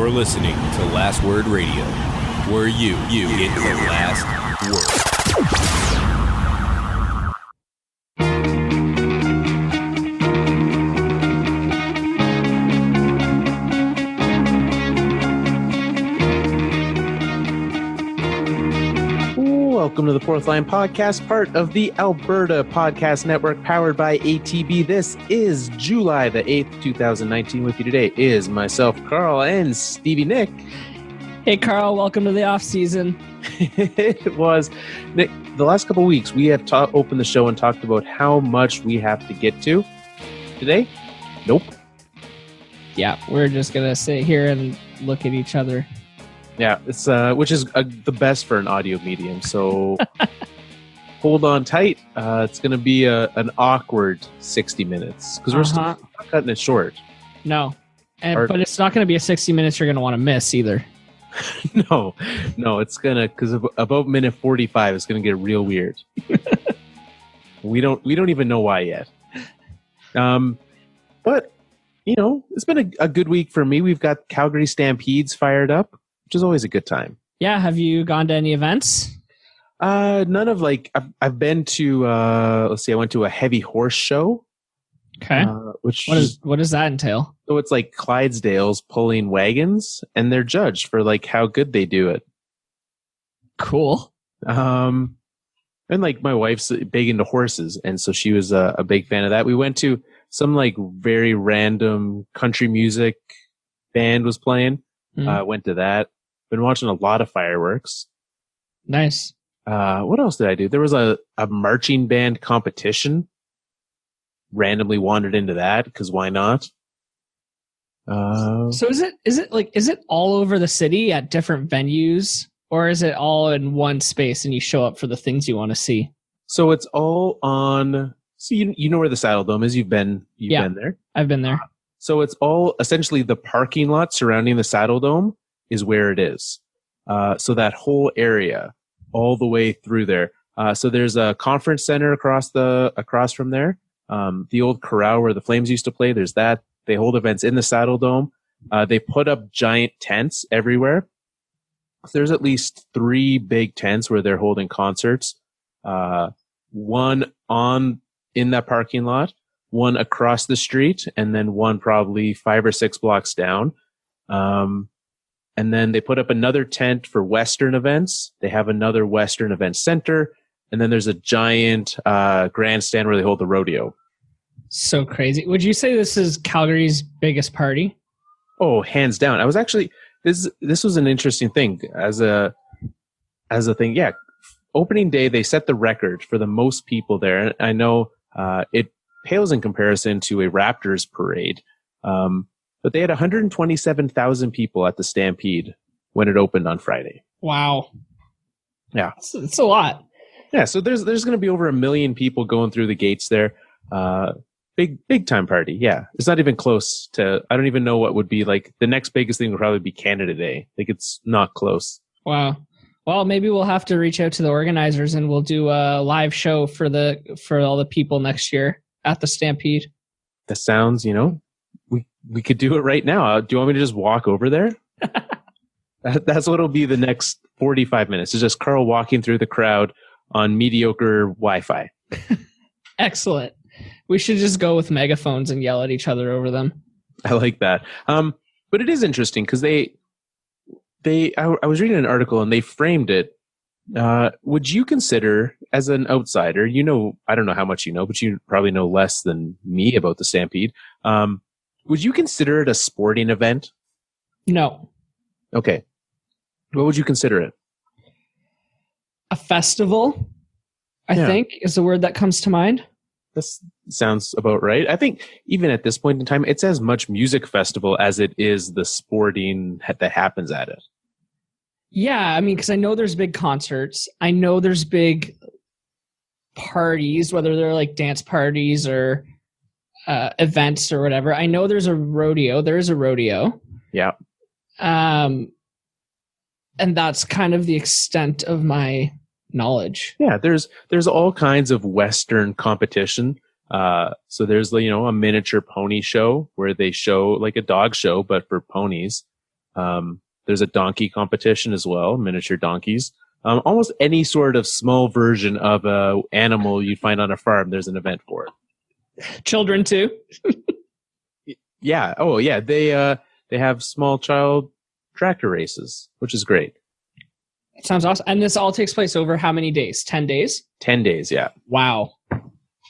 You're listening to Last Word Radio, where you get the last word. Welcome to the Fourth Line Podcast, part of the Alberta Podcast Network, powered by ATB. This is July the 8th, 2019. With you today is myself, Carl, and Stevie Nick. Hey, Carl. Welcome to the off season. It was, Nick, the last couple of weeks, we have opened the show and talked about how much we have to get to. Today, nope. Yeah, we're just going to sit here and look at each other. Yeah, it's which is the best for an audio medium. So hold on tight. It's going to be an awkward 60 minutes because we're still not cutting it short. No, but it's not going to be a 60 minutes you're going to want to miss either. No, it's going to, because about minute 45, it's going to get real weird. We don't even know why yet. But you know, it's been a good week for me. We've got Calgary Stampedes fired up, which is always a good time. Yeah, have you gone to any events? None of I've been to I went to a heavy horse show. Okay. What does that entail? So it's like Clydesdales pulling wagons, and they're judged for how good they do it. Cool. And my wife's big into horses, and so she was a big fan of that. We went to some very random country music band was playing. Went to that. Been watching a lot of fireworks. Nice. What else did I do? There was a marching band competition. Randomly wandered into that because why not? So is it all over the city at different venues, or is it all in one space and you show up for the things you want to see? So it's all on. So you know where the Saddle Dome is. You've been there. I've been there. So it's all essentially the parking lot surrounding the Saddle Dome is where it is. So that whole area, all the way through there. So there's a conference center across from there. The old corral where the Flames used to play. There's that. They hold events in the Saddle Dome. They put up giant tents everywhere. There's at least 3 big tents where they're holding concerts. One in that parking lot, one across the street, and then one probably 5 or 6 blocks down. And then they put up another tent for Western events. They have another Western event center. And then there's a giant grandstand where they hold the rodeo. So crazy. Would you say this is Calgary's biggest party? Oh, hands down. I was actually, this was an interesting thing as a thing. Yeah. Opening day, they set the record for the most people there. I know it pales in comparison to a Raptors parade. But they had 127,000 people at the Stampede when it opened on Friday. Wow. Yeah. It's a lot. Yeah, so there's going to be over 1 million people going through the gates there. Big time party. Yeah. It's not even close to, I don't even know what would be the next biggest thing would probably be Canada Day. It's not close. Wow. Well, maybe we'll have to reach out to the organizers and we'll do a live show for all the people next year at the Stampede. That sounds, we could do it right now. Do you want me to just walk over there? That's what it'll be the next 45 minutes. It's just Carl walking through the crowd on mediocre Wi-Fi. Excellent. We should just go with megaphones and yell at each other over them. I like that. But it is interesting because I was reading an article and they framed it. Would you consider, as an outsider, I don't know how much you know, but you probably know less than me about the Stampede. Would you consider it a sporting event? No. Okay. What would you consider it? A festival, I think, is the word that comes to mind. This sounds about right. I think even at this point in time, it's as much music festival as it is the sporting that happens at it. Yeah, I mean, because I know there's big concerts. I know there's big parties, whether they're dance parties or events or whatever. I know there's a rodeo. There is a rodeo. Yeah. And that's kind of the extent of my knowledge. Yeah, there's all kinds of Western competition. So there's a miniature pony show where they show a dog show but for ponies. There's a donkey competition as well, miniature donkeys. Almost any sort of small version of a animal you'd find on a farm, there's an event for it. Children too. Yeah. Oh, yeah. They have small child tractor races, which is great. Sounds awesome. And this all takes place over how many days? 10 days? 10 days, yeah. Wow.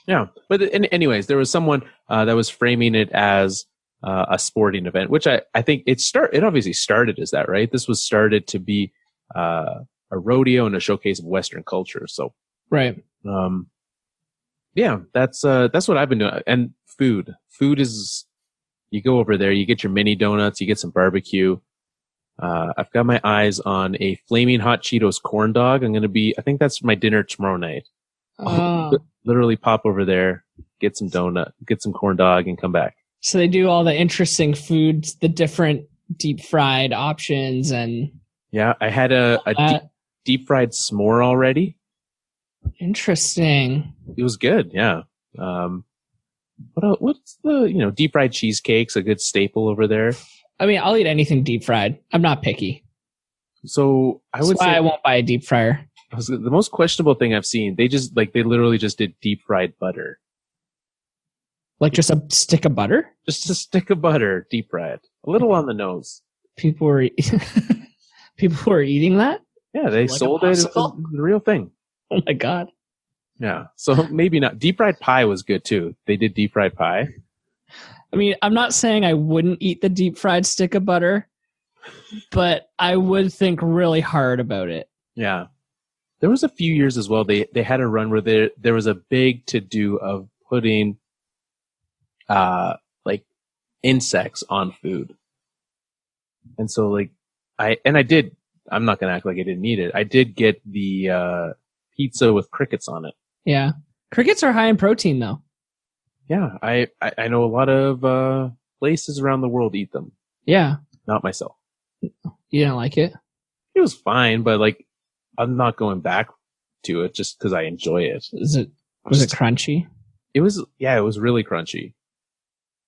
Yeah. But anyways, there was someone that was framing it as a sporting event, which I think it obviously started as that, right? This was started to be a rodeo and a showcase of Western culture. So, right. Yeah, that's what I've been doing. And food is, you go over there, you get your mini donuts, you get some barbecue. I've got my eyes on a flaming hot Cheetos corn dog. I think that's my dinner tomorrow night. Literally pop over there, get some corn dog and come back. So they do all the interesting foods, the different deep fried options and. Yeah, I had a deep fried s'more already. Interesting. It was good. Yeah. What's the, deep fried cheesecake's a good staple over there. I mean, I'll eat anything deep fried. I'm not picky. So That's why I won't buy a deep fryer. The most questionable thing I've seen, they literally just did deep fried butter. Like just a stick of butter? Just a stick of butter, deep fried. A little on the nose. People were eating that? Yeah, they sold it as the real thing. Oh my God. Yeah. So maybe not. Deep fried pie was good too. They did deep fried pie. I mean, I'm not saying I wouldn't eat the deep fried stick of butter, but I would think really hard about it. Yeah. There was a few years as well. They had a run where there was a big to-do of putting like insects on food. And so I'm not going to act like I didn't eat it. I did get the pizza with crickets on it. Yeah. Crickets are high in protein though. Yeah. I know a lot of places around the world eat them. Yeah. Not myself. You didn't like it? It was fine, but I'm not going back to it just because I enjoy it. Was it crunchy? It was really crunchy.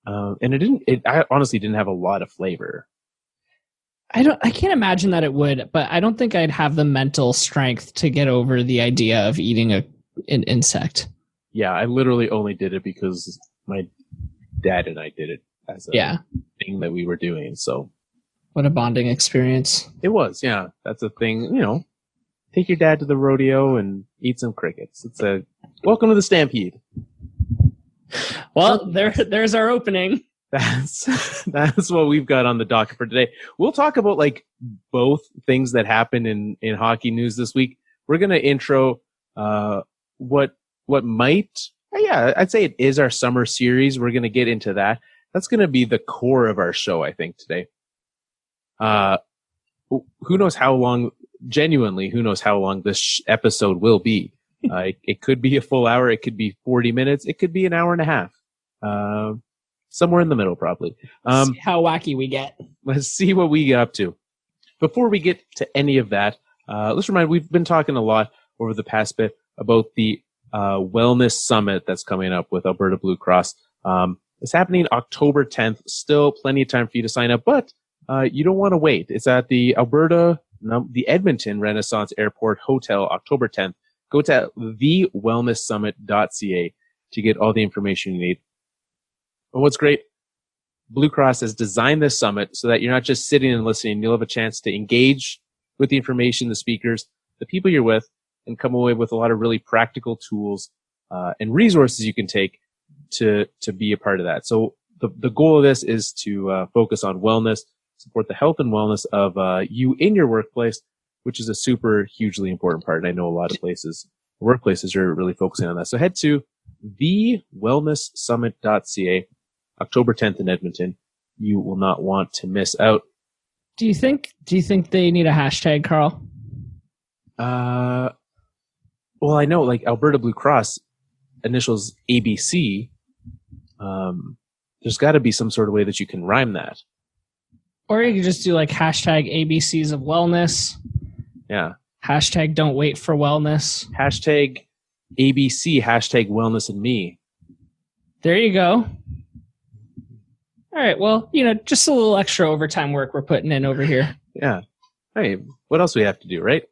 And I honestly didn't have a lot of flavor. I can't imagine that it would, but I don't think I'd have the mental strength to get over the idea of eating an insect. Yeah, I literally only did it because my dad and I did it as a thing that we were doing. So, what a bonding experience. It was, yeah. That's a thing, take your dad to the rodeo and eat some crickets. It's a welcome to the Stampede. Well, there's our opening. That's what we've got on the docket for today. We'll talk about both things that happened in hockey news this week. We're going to intro what might, I'd say it is our summer series. We're going to get into that. That's going to be the core of our show, I think, today. Who knows how long, genuinely, who knows how long this episode will be. It could be a full hour. It could be 40 minutes. It could be an hour and a half. Somewhere in the middle, probably. See how wacky we get. Let's see what we get up to. Before we get to any of that, let's remind, we've been talking a lot over the past bit about the wellness summit that's coming up with Alberta Blue Cross. It's happening October 10th. Still plenty of time for you to sign up, but you don't want to wait. It's at the Edmonton Renaissance Airport Hotel, October 10th. Go to thewellnesssummit.ca to get all the information you need. And what's great, Blue Cross has designed this summit so that you're not just sitting and listening. You'll have a chance to engage with the information, the speakers, the people you're with, and come away with a lot of really practical tools and resources you can take to be a part of that. So the goal of this is to focus on wellness, support the health and wellness of you in your workplace, which is a super hugely important part. And I know a lot of workplaces are really focusing on that. So head to thewellnesssummit.ca, October 10th in Edmonton. You will not want to miss out. Do you think they need a hashtag, Carl? Well, I know Alberta Blue Cross initials ABC. There's got to be some sort of way that you can rhyme that. Or you could just do hashtag ABCs of wellness. Yeah. Hashtag don't wait for wellness. Hashtag ABC, hashtag wellness and me. There you go. All right. Well, just a little extra overtime work we're putting in over here. Yeah. Hey, what else do we have to do, right?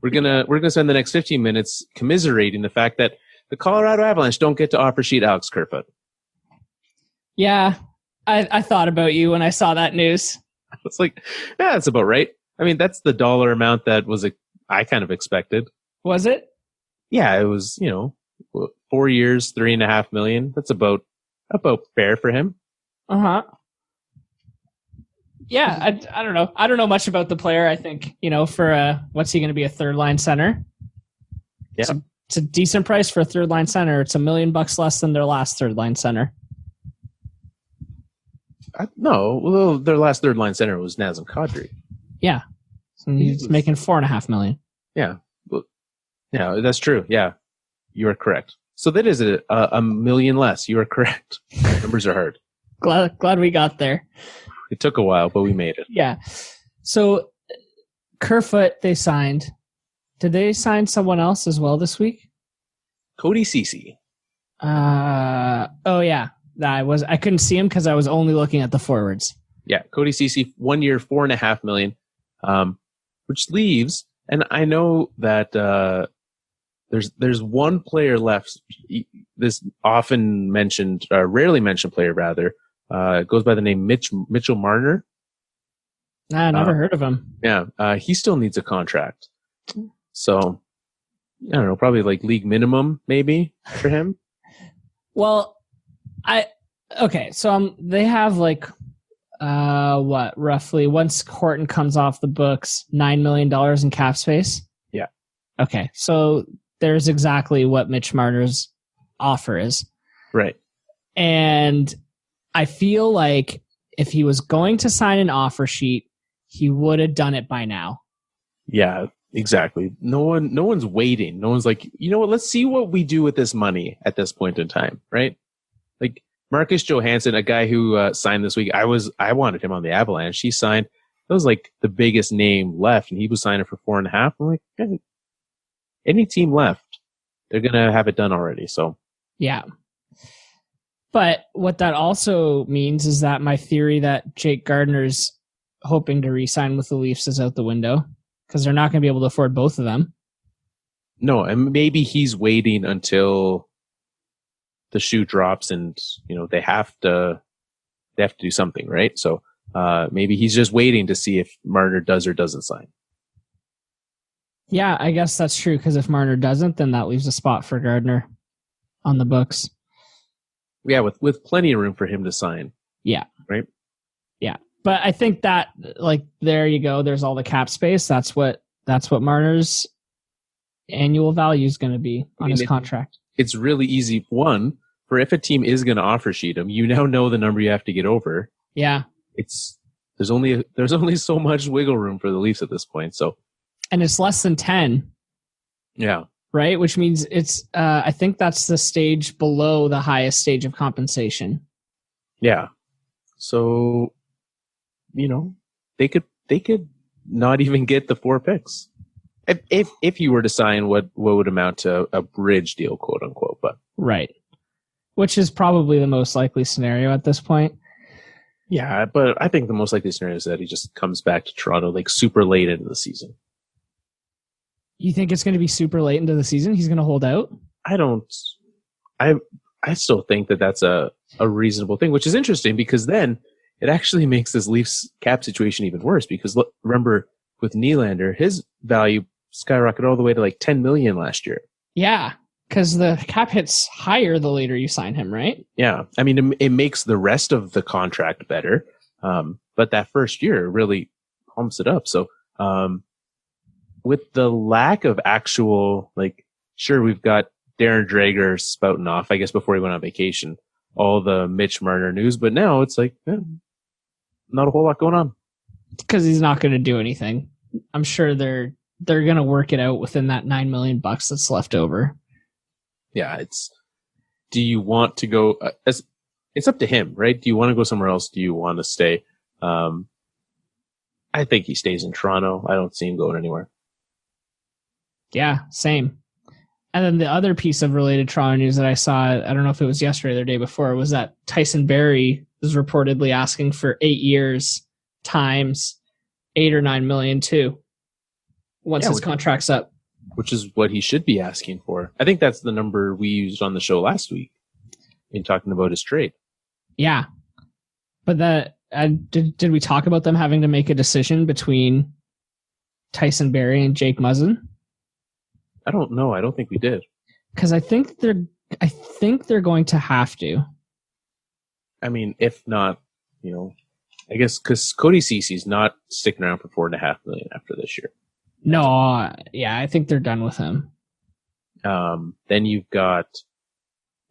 We're gonna spend the next 15 minutes commiserating the fact that the Colorado Avalanche don't get to offer sheet Alex Kerfoot. Yeah, I thought about you when I saw that news. It's like, yeah, that's about right. I mean, that's the dollar amount that I kind of expected. Was it? Yeah, it was. 4 years, $3.5 million. That's about fair for him. Uh-huh. Yeah, I don't know. I don't know much about the player. I think, for what's he going to be, a third line center? Yeah. It's a decent price for a third line center. It's $1 million less than their last third line center. No, their last third line center was Nazem Kadri. Yeah. So he's making $4.5 million. Yeah. Well, yeah, that's true. Yeah. You are correct. So that is a million less. You are correct. Numbers are hard. Glad we got there. It took a while, but we made it. Yeah. So Kerfoot, they signed. Did they sign someone else as well this week? Cody Ceci. Oh yeah. I couldn't see him because I was only looking at the forwards. Yeah, Cody Ceci, 1 year, $4.5 million, which leaves, and I know that there's one player left. This often mentioned, rarely mentioned player rather, goes by the name Mitchell Marner. I never heard of him. Yeah, he still needs a contract. So, I don't know, probably like league minimum maybe for him. Well, so they have roughly, once Horton comes off the books, $9 million in cap space? Yeah. Okay, so there's exactly what Mitch Marner's offer is. Right. And I feel like if he was going to sign an offer sheet, he would have done it by now. Yeah, exactly. No one's waiting. No one's like, you know what, let's see what we do with this money at this point in time, right? Like Marcus Johansson, a guy who signed this week, I wanted him on the Avalanche. He signed, that was like the biggest name left, and he was signing for 4.5. I'm like, hey, any team left, they're gonna have it done already. So yeah. But what that also means is that my theory that Jake Gardner's hoping to re-sign with the Leafs is out the window because they're not going to be able to afford both of them. No, and maybe he's waiting until the shoe drops and, they have to do something, right? So maybe he's just waiting to see if Marner does or doesn't sign. Yeah, I guess that's true because if Marner doesn't, then that leaves a spot for Gardner on the books. Yeah, with plenty of room for him to sign. Yeah. Right? Yeah. But I think that, there you go. There's all the cap space. That's what Marner's annual value is going to be on his contract. It's really easy. One, for if a team is going to offer sheet him, you now know the number you have to get over. Yeah. There's only so much wiggle room for the Leafs at this point. So, and it's less than 10. Yeah. Right? Which means it's, I think that's the stage below the highest stage of compensation. Yeah. So, they could not even get the 4 picks. If you were to sign what would amount to a bridge deal, quote unquote, but right. Which is probably the most likely scenario at this point. Yeah, but I think the most likely scenario is that he just comes back to Toronto super late into the season. You think it's going to be super late into the season? He's going to hold out? I still think that that's a reasonable thing, which is interesting because then it actually makes this Leafs cap situation even worse because remember with Nylander, his value skyrocketed all the way to like $10 million last year. Yeah, because the cap hit's higher the later you sign him, right? Yeah, I mean it makes the rest of the contract better, but that first year really pumps it up. So with the lack of actual, sure, we've got Darren Dreger spouting off, I guess before he went on vacation, all the Mitch Marner news, but now it's not a whole lot going on. Because he's not going to do anything. I'm sure they're going to work it out within that $9 million that's left over. Yeah, do you want to go, it's up to him, right? Do you want to go somewhere else? Do you want to stay? I think he stays in Toronto. I don't see him going anywhere. Yeah, same. And then the other piece of related Toronto news that I saw, I don't know if it was yesterday or the day before, was that Tyson Barrie is reportedly asking for 8 years times 8 or 9 million too. Once his contract's up. Which is what he should be asking for. I think that's the number we used on the show last week in talking about his trade. Yeah. But that did we talk about them having to make a decision between Tyson Barrie and Jake Muzzin? I don't know. I don't think we did. Because I think they're going to have to. I mean, if not, I guess because Cody Cece's not sticking around for $4.5 million after this year. No, yeah, I think they're done with him. Then you've got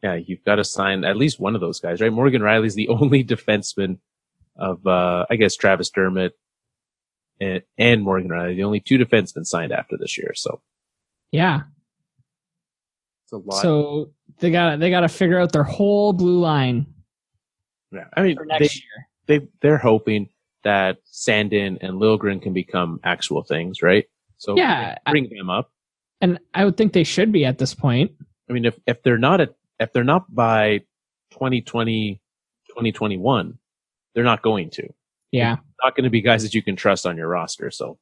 to sign at least one of those guys, right? Morgan Rielly's the only defenseman of, I guess, Travis Dermott and Morgan Rielly, the only two defensemen signed after this year. So, yeah, it's a lot. So they got to figure out their whole blue line. Yeah, I mean, for next year. They're hoping that Sandin and Liljegren can become actual things, right? So yeah, bring them up. And I would think they should be at this point. I mean, if they're not by 2020, 2021, they're not going to. Yeah. They're not going to be guys that you can trust on your roster. So.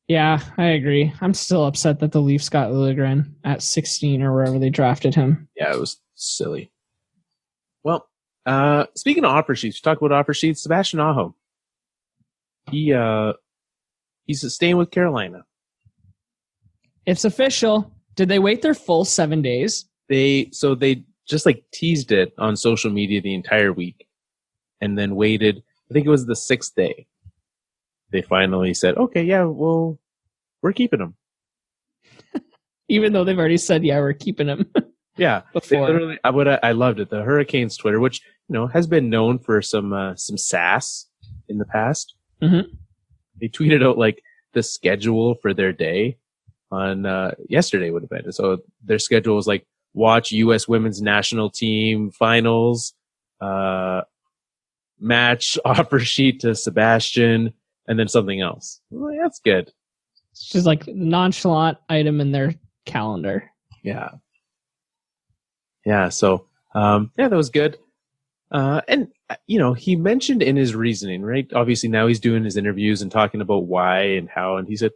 Yeah, I agree. I'm still upset that the Leafs got Liljegren at 16 or wherever they drafted him. Yeah, it was silly. Well, speaking of offer sheets, talk about offer sheets. Sebastian Aho. He's staying with Carolina. It's official. Did they wait their full 7 days? They just teased it on social media the entire week and then waited. I think it was the 6th day. They finally said, okay, yeah, well, we're keeping him. Even though they've already said, yeah, we're keeping him. Yeah. Before. I loved it. The Hurricanes Twitter, which, has been known for some sass in the past. Mm-hmm. They tweeted out the schedule for their day on yesterday would have been. So their schedule was watch U.S. women's national team finals, match offer sheet to Sebastian, and then something else. Well, that's good. It's just nonchalant item in their calendar. Yeah. Yeah. So that was good. And he mentioned in his reasoning, right? Obviously now he's doing his interviews and talking about why and how, and he said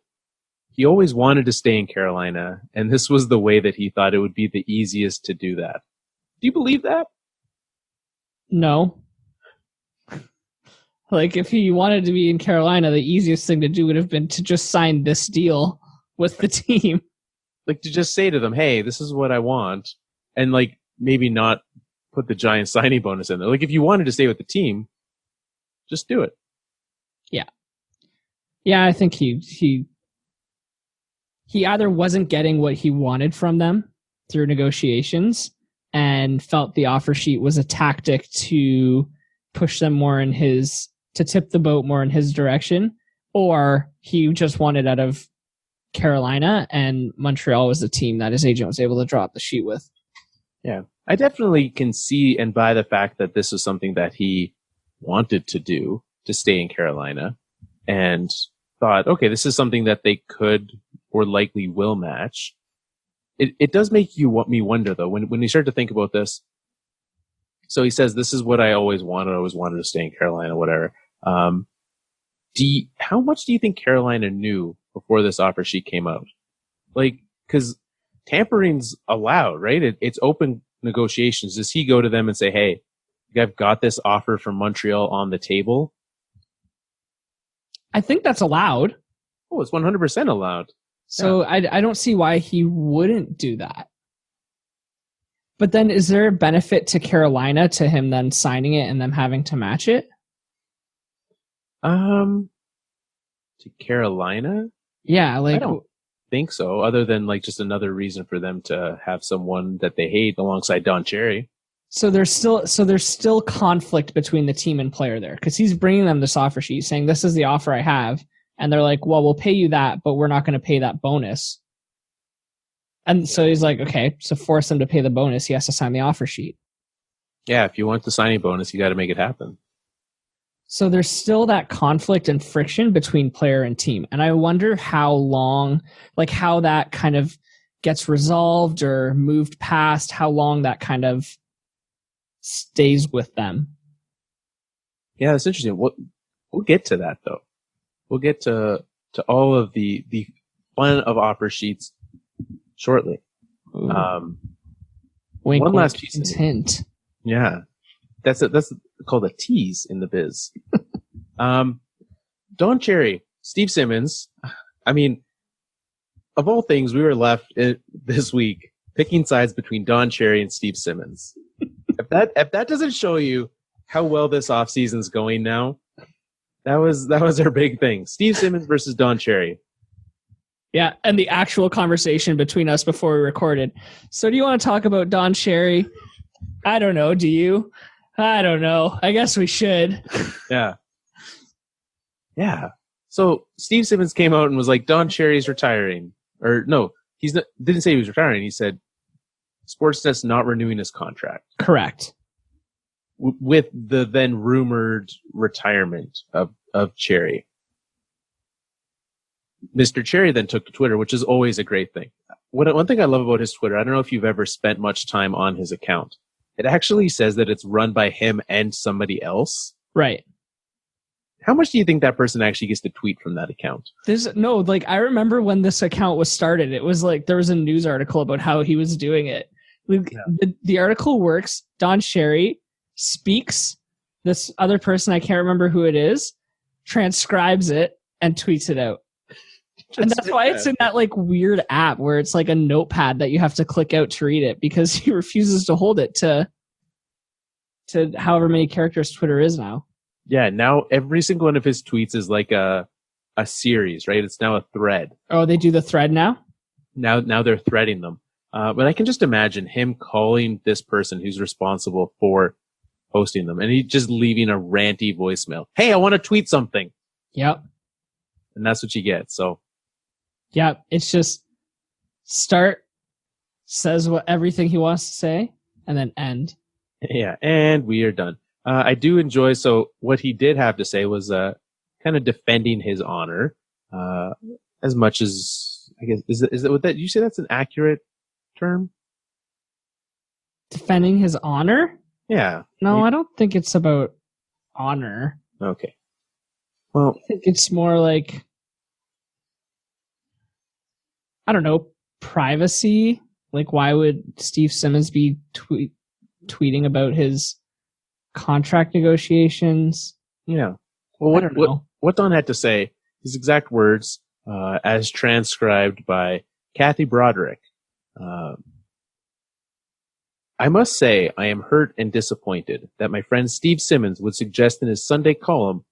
he always wanted to stay in Carolina, and this was the way that he thought it would be the easiest to do that. Do you believe that? No. If he wanted to be in Carolina, the easiest thing to do would have been to just sign this deal with the team. To just say to them, hey, this is what I want, and maybe not put the giant signing bonus in there. If you wanted to stay with the team, just do it. Yeah. Yeah, I think he either wasn't getting what he wanted from them through negotiations and felt the offer sheet was a tactic to push them more to tip the boat more in his direction, or he just wanted out of Carolina and Montreal was the team that his agent was able to drop the sheet with. Yeah. I definitely can see and buy the fact that this was something that he wanted to do, to stay in Carolina, and thought, okay, this is something that they could or likely will match. It does make me wonder though, when you start to think about this. So he says, this is what I always wanted. I always wanted to stay in Carolina, whatever. How much do you think Carolina knew before this offer sheet came out? Cause tampering's allowed, right? It's open negotiations. Does he go to them and say, hey, I've got this offer from Montreal on the table? I think that's allowed. Oh, it's 100% allowed. So yeah. I don't see why he wouldn't do that. But then is there a benefit to Carolina to him then signing it and them having to match it? To Carolina? Yeah, I don't think so, other than just another reason for them to have someone that they hate alongside Don Cherry. So there's still conflict between the team and player there, because he's bringing them this offer sheet saying, this is the offer I have. And they're like, well, we'll pay you that, but we're not going to pay that bonus. And so he's like, okay, so force him to pay the bonus. He has to sign the offer sheet. Yeah, if you want the signing bonus, you got to make it happen. So there's still that conflict and friction between player and team. And I wonder how long, how that kind of gets resolved or moved past, how long that kind of stays with them. Yeah, that's interesting. We'll get to that though. We'll get to all of the fun of offer sheets shortly. Wink, one last wink, piece of hint. Yeah, that's called a tease in the biz. Don Cherry, Steve Simmons. I mean, of all things, we were left this week picking sides between Don Cherry and Steve Simmons. If that doesn't show you how well this offseason's going now, that was our big thing. Steve Simmons versus Don Cherry. Yeah, and the actual conversation between us before we recorded. So do you want to talk about Don Cherry? I don't know. Do you? I don't know. I guess we should. Yeah. Yeah. So Steve Simmons came out and was like, Don Cherry's retiring. Or no, didn't say he was retiring. He said Sportsnet's not renewing his contract. Correct. With the then rumored retirement of Cherry. Mr. Cherry then took to Twitter, which is always a great thing. One thing I love about his Twitter, I don't know if you've ever spent much time on his account. It actually says that it's run by him and somebody else. Right. How much do you think that person actually gets to tweet from that account? I remember when this account was started, it was like there was a news article about how he was doing it. The article works. Don Cherry speaks. This other person, I can't remember who it is, transcribes it and tweets it out. And that's why it's in that like weird app where it's like a notepad that you have to click out to read it, because he refuses to hold it to however many characters Twitter is now. Yeah, now every single one of his tweets is like a series, right? It's now a thread. Oh, they do the thread now? Now they're threading them. But I can just imagine him calling this person who's responsible for posting them, and he's just leaving a ranty voicemail. Hey, I want to tweet something. Yep. And that's what you get. So yeah, it's just start, says everything he wants to say, and then end. Yeah, and we are done. I do enjoy, so what he did have to say was kind of defending his honor as much as, I guess, is it what that, you say that's an accurate term? Defending his honor? Yeah. No, I don't think it's about honor. Okay. Well, I think it's more like, I don't know, privacy. Like, why would Steve Simmons be tweeting about his contract negotiations? Yeah. Well, what Don had to say, his exact words, as transcribed by Kathy Broderick. I must say I am hurt and disappointed that my friend Steve Simmons would suggest in his Sunday column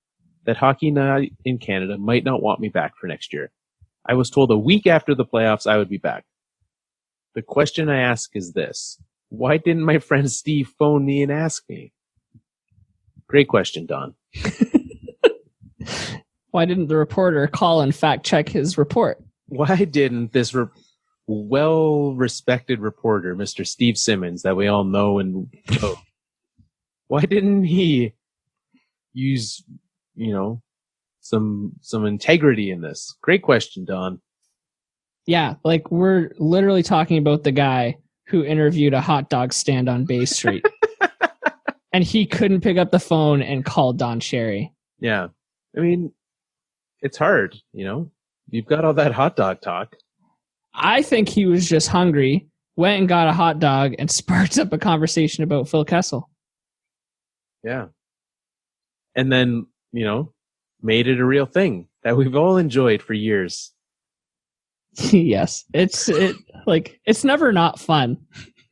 that Hockey Night in Canada might not want me back for next year. I was told a week after the playoffs I would be back. The question I ask is this: why didn't my friend Steve phone me and ask me? Great question, Don. Why didn't the reporter call and fact check his report? Why didn't this well-respected reporter, Mr. Steve Simmons, that we all know and know, why didn't he use, some integrity in this? Great question, Don. Yeah, like we're literally talking about the guy who interviewed a hot dog stand on Bay Street. And he couldn't pick up the phone and call Don Cherry. Yeah. I mean, it's hard, You've got all that hot dog talk. I think he was just hungry, went and got a hot dog, and sparked up a conversation about Phil Kessel. Yeah. And then, made it a real thing that we've all enjoyed for years. Yes. It's never not fun.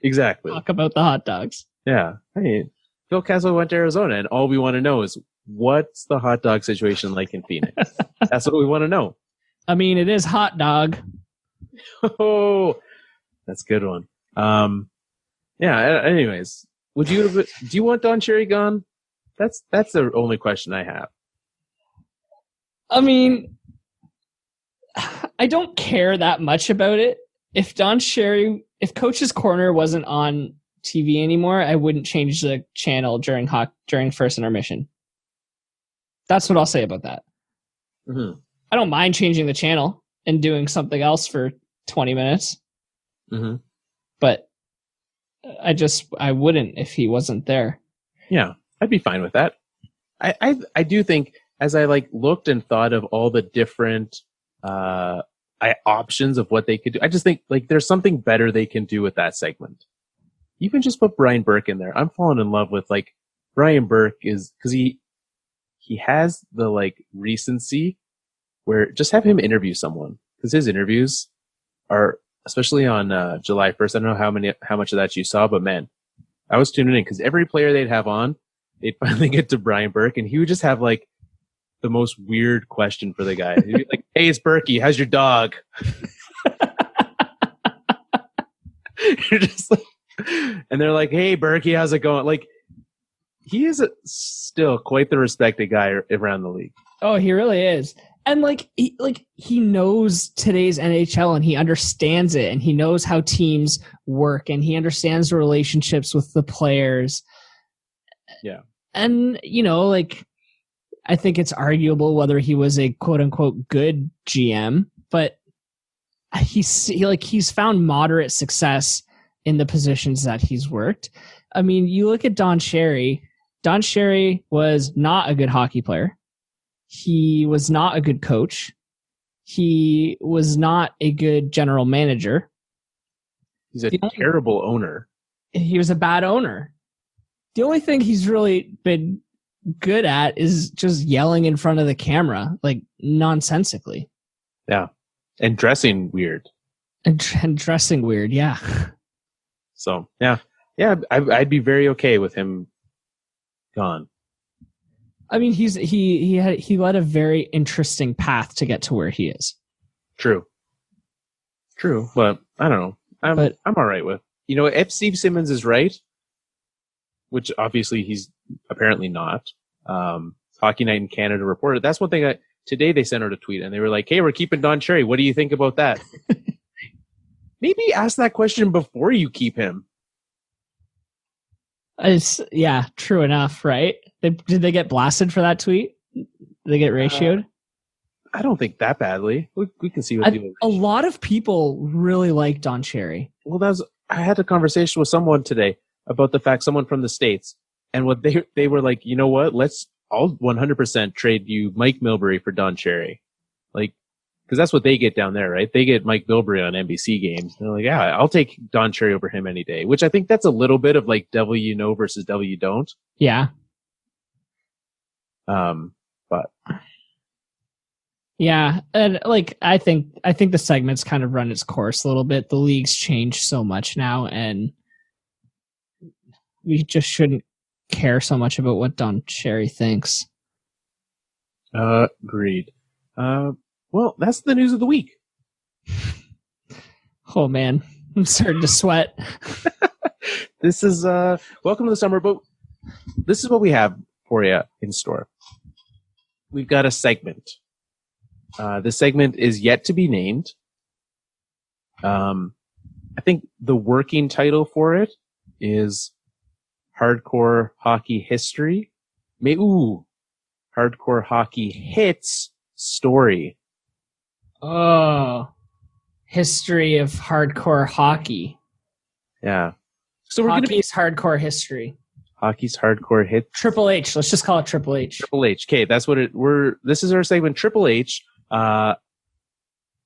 Exactly. Talk about the hot dogs. Yeah. Hey, Phil Kessel went to Arizona, and all we want to know is what's the hot dog situation like in Phoenix? That's what we want to know. I mean, it is hot dog. Oh, that's a good one. Yeah. Anyways, do you want Don Cherry gone? That's the only question I have. I mean, I don't care that much about it. If Coach's Corner wasn't on TV anymore, I wouldn't change the channel during first intermission. That's what I'll say about that. Mm-hmm. I don't mind changing the channel and doing something else for 20 minutes. Mm-hmm. But I wouldn't if he wasn't there. Yeah, I'd be fine with that. I do think as I like looked and thought of all the different options of what they could do, I just think like there's something better they can do with that segment. Even just put Brian Burke in there. I'm falling in love with like Brian Burke is because he has the like recency where just have him interview someone because his interviews are, especially on July 1st. I don't know how much of that you saw, but man, I was tuning in because every player they'd have on, they'd finally get to Brian Burke and he would just have like the most weird question for the guy. He'd be like, "Hey, it's Berkey. How's your dog?" You're just like, and they're like, "Hey, Berkey, how's it going?" Like, he is still quite the respected guy around the league. Oh, he really is. And he knows today's NHL and he understands it and he knows how teams work and he understands the relationships with the players. Yeah. And, I think it's arguable whether he was a quote unquote good GM, but he's found moderate success in the positions that he's worked. I mean, you look at Don Cherry. Don Cherry was not a good hockey player. He was not a good coach. He was not a good general manager. He's a terrible owner. He was a bad owner. The only thing he's really been good at is just yelling in front of the camera, like nonsensically. Yeah. And dressing weird. And dressing weird, yeah. So, yeah. Yeah, I'd be very okay with him gone. I mean, he led a very interesting path to get to where he is. True, but I don't know. I'm all right with. If Steve Simmons is right, which obviously he's apparently not. Hockey Night in Canada reported. That's one thing. Today they sent out a tweet and they were like, "Hey, we're keeping Don Cherry. What do you think about that?" Maybe ask that question before you keep him. Yeah, true enough, right? Did they get blasted for that tweet? Did they get ratioed? I don't think that badly. We can see what a lot of people really like Don Cherry. Well, I had a conversation with someone today about the fact someone from the States, and what they were like, you know what? I'll 100% trade you Mike Milbury for Don Cherry, like because that's what they get down there, right? They get Mike Milbury on NBC games. They're like, yeah, I'll take Don Cherry over him any day. Which I think that's a little bit of like devil you know versus devil you don't. Yeah. But yeah, and I think the segment's kind of run its course a little bit. The league's changed so much now, and we just shouldn't care so much about what Don Cherry thinks. Agreed. Well, that's the news of the week. Oh man, I'm starting to sweat. This is welcome to the summer, but this is what we have for you in store. We've got a segment. This segment is yet to be named. I think the working title for it is Hardcore Hockey History. Hardcore Hockey Hits Story. Oh, history of hardcore hockey. Yeah. So Hockey's hardcore history. Hockey's hardcore hit. Triple H. Let's just call it Triple H. Triple H. Okay, that's what this is our segment, Triple H,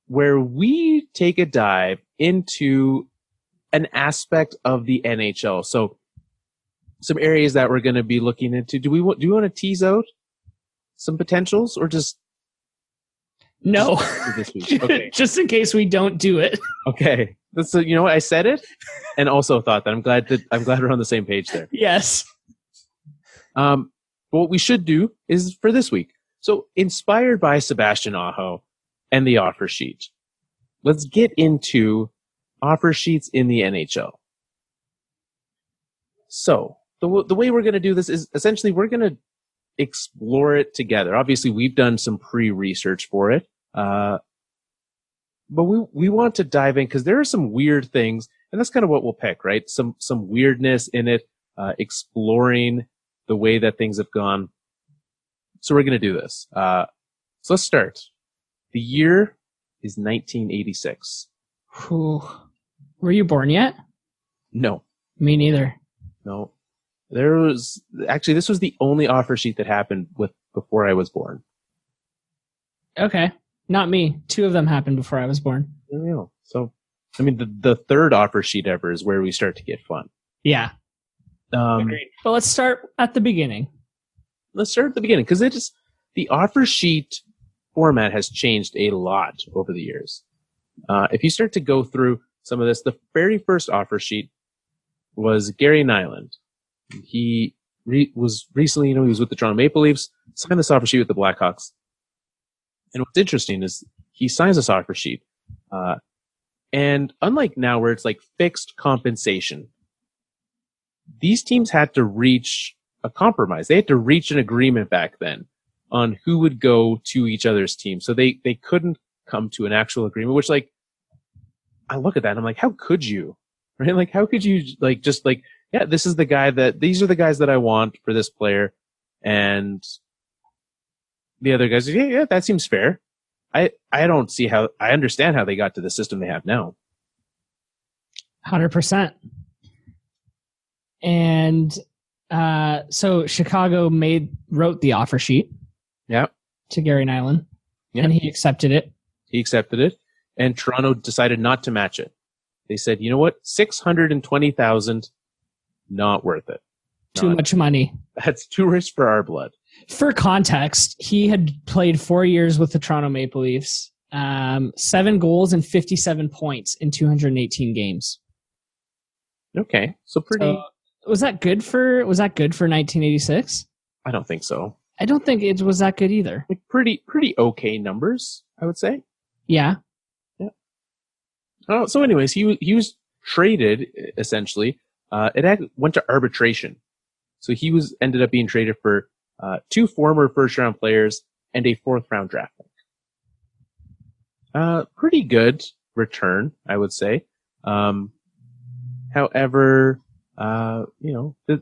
where we take a dive into an aspect of the NHL. So some areas that we're going to be looking into. Do you want to tease out some potentials or just no? This week? Okay. Just in case we don't do it. Okay. So you know what? I said it and also thought that I'm glad we're on the same page there. Yes. What we should do is for this week. So inspired by Sebastian Aho and the offer sheet, let's get into offer sheets in the NHL. So the way we're going to do this is essentially we're going to explore it together. Obviously, we've done some pre-research for it. But we want to dive in because there are some weird things, and that's kind of what we'll pick, right? Some weirdness in it, exploring the way that things have gone. So we're going to do this. So let's start. The year is 1986. Whew. Were you born yet? No. Me neither. No. This was the only offer sheet that happened before I was born. Okay. Not me. 2 of them happened before I was born. There we go. So, I mean, the third offer sheet ever is where we start to get fun. Yeah. Agreed. But let's start at the beginning. Let's start at the beginning, because the offer sheet format has changed a lot over the years. If you start to go through some of this, the very first offer sheet was Gary Nyland. He was recently, he was with the Toronto Maple Leafs, signed this offer sheet with the Blackhawks. And what's interesting is he signs this offer sheet. And unlike now where it's like fixed compensation, these teams had to reach a compromise. They had to reach an agreement back then on who would go to each other's team. So they couldn't come to an actual agreement, which, like, I look at that and I'm like, how could you? Right? Like, how could you, like, just like, yeah, these are the guys that I want for this player. And the other guys, yeah, that seems fair. I don't see how, I understand how they got to the system they have now. 100%. And so Chicago wrote the offer sheet. Yeah. To Gary Nyland. Yeah. And he accepted it. And Toronto decided not to match it. They said, you know what? $620,000, not worth it. Too much money. That's too rich for our blood. For context, he had played 4 years with the Toronto Maple Leafs, 7 goals and 57 points in 218 games. Okay, so pretty. So, was that good for 1986? I don't think so. I don't think it was that good either. Like pretty okay numbers, I would say. Yeah. Oh, so anyways, he was traded essentially. It went to arbitration, so he ended up being traded for 2 former first-round players and a 4th-round draft pick. Pretty good return, I would say. However,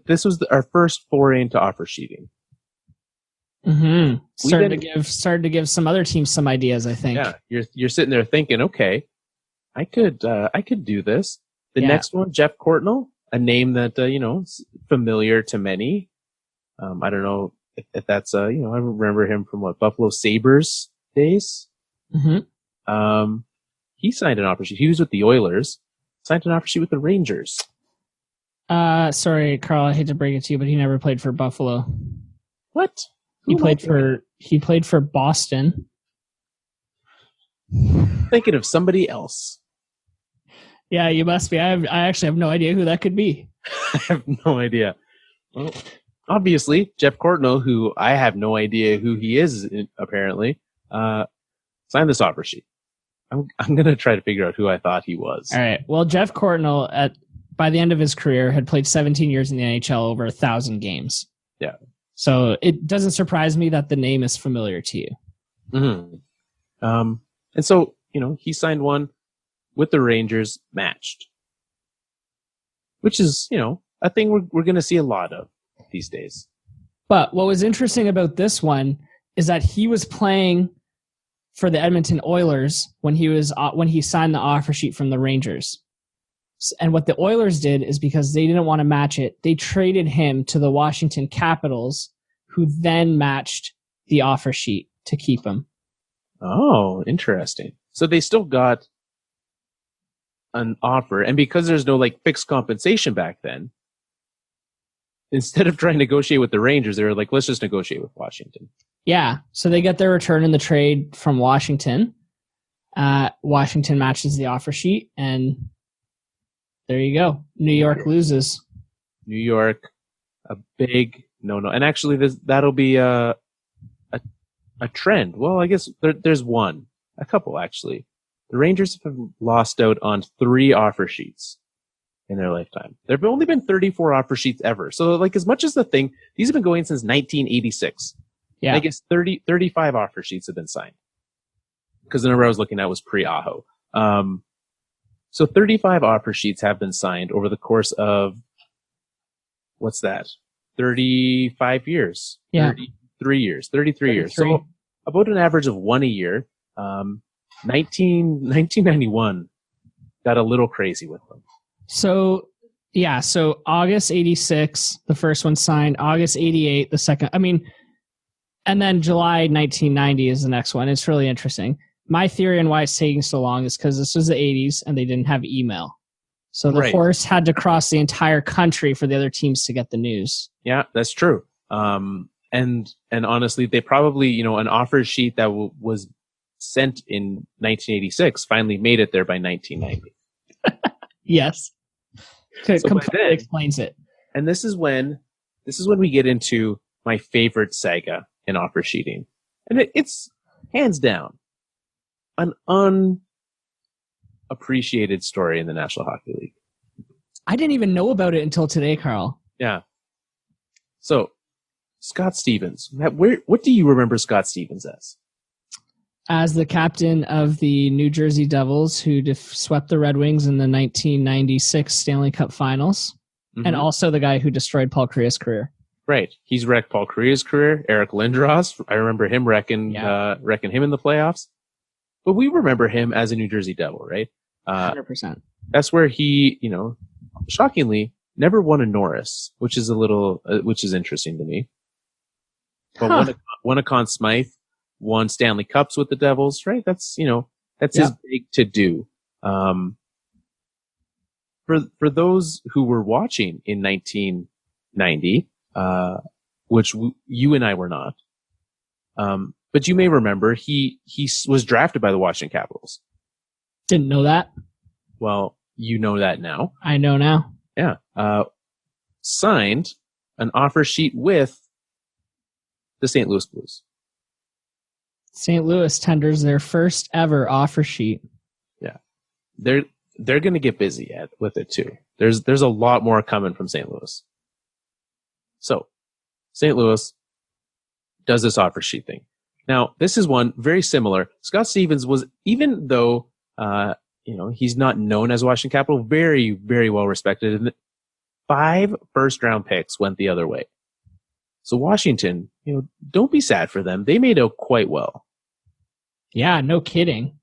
this was our first foray into offer sheeting. Mm-hmm. Started to give some other teams some ideas, I think. Yeah, you're sitting there thinking, okay, I could do this. The next one, Jeff Courtnall, a name that is familiar to many. I don't know if that's I remember him from Buffalo Sabres days. Mm-hmm. He signed an offer sheet. He was with the Oilers. Signed an offer sheet with the Rangers. Sorry, Carl, I hate to break it to you, but he never played for Buffalo. What? He played for Boston. Thinking of somebody else. Yeah, you must be. I actually have no idea who that could be. I have no idea. Well, obviously, Jeff Courtnall, who I have no idea who he is, apparently, signed this offer sheet. I'm going to try to figure out who I thought he was. All right. Well, Jeff Courtnall, by the end of his career, had played 17 years in the NHL, over 1,000 games. Yeah. So it doesn't surprise me that the name is familiar to you. Mm-hmm. And so, he signed one with the Rangers, matched. Which is, a thing we're going to see a lot of these days. But what was interesting about this one is that he was playing for the Edmonton Oilers when he signed the offer sheet from the Rangers. And what the Oilers did is, because they didn't want to match it, they traded him to the Washington Capitals, who then matched the offer sheet to keep him. Oh, interesting. So they still got an offer, and because there's no fixed compensation back then, instead of trying to negotiate with the Rangers, they were like, let's just negotiate with Washington. Yeah, so they get their return in the trade from Washington. Washington matches the offer sheet, and there you go. New York loses. New York, a big no-no. And actually, that'll be a trend. Well, I guess there's a couple actually. The Rangers have lost out on 3 offer sheets in their lifetime. There have only been 34 offer sheets ever. So as much as these have been going since 1986. Yeah. I guess 35 offer sheets have been signed. Because the number I was looking at was pre-Aho. So 35 offer sheets have been signed over the course of, what's that? 35 years. Yeah. 33 years. So about an average of 1 a year. 1991 got a little crazy with them. So Yeah, so August 86, the first one signed. August 88, the second. I mean, and then July 1990 is the next one. It's really interesting. My theory on why it's taking so long is because this was the 80s and they didn't have email. So the horse had to cross the entire country for the other teams to get the news. Yeah, that's true. And honestly, they probably, an offer sheet that was sent in 1986 finally made it there by 1990. Yes. So completely explains it. And this is when we get into my favorite saga in offer sheeting. And it's hands down an unappreciated story in the National Hockey League. I didn't even know about it until today, Carl. Yeah. So, Scott Stevens. What do you remember Scott Stevens as? As the captain of the New Jersey Devils, who swept the Red Wings in the 1996 Stanley Cup Finals, and also the guy who destroyed Paul Kariya's career. Right. He's wrecked Paul Kariya's career. Eric Lindros. I remember him wrecking him in the playoffs. But we remember him as a New Jersey Devil, right? 100%. That's where he, shockingly, never won a Norris, which is interesting to me. But won a Conn Smythe, won Stanley Cups with the Devils, right? That's his big to do. For those who were watching in 1990, which you and I were not, but you may remember he was drafted by the Washington Capitals. Didn't know that. Well, you know that now. I know now. Yeah. Signed an offer sheet with the St. Louis Blues. St. Louis tenders their first ever offer sheet. Yeah. They're going to get busy with it too. There's a lot more coming from St. Louis. So, St. Louis does this offer sheet thing. Now, this is one very similar. Scott Stevens was, even though, he's not known as a Washington Capital, very, very well respected. And 5 first-round picks went the other way. So Washington, don't be sad for them. They made out quite well. Yeah, no kidding.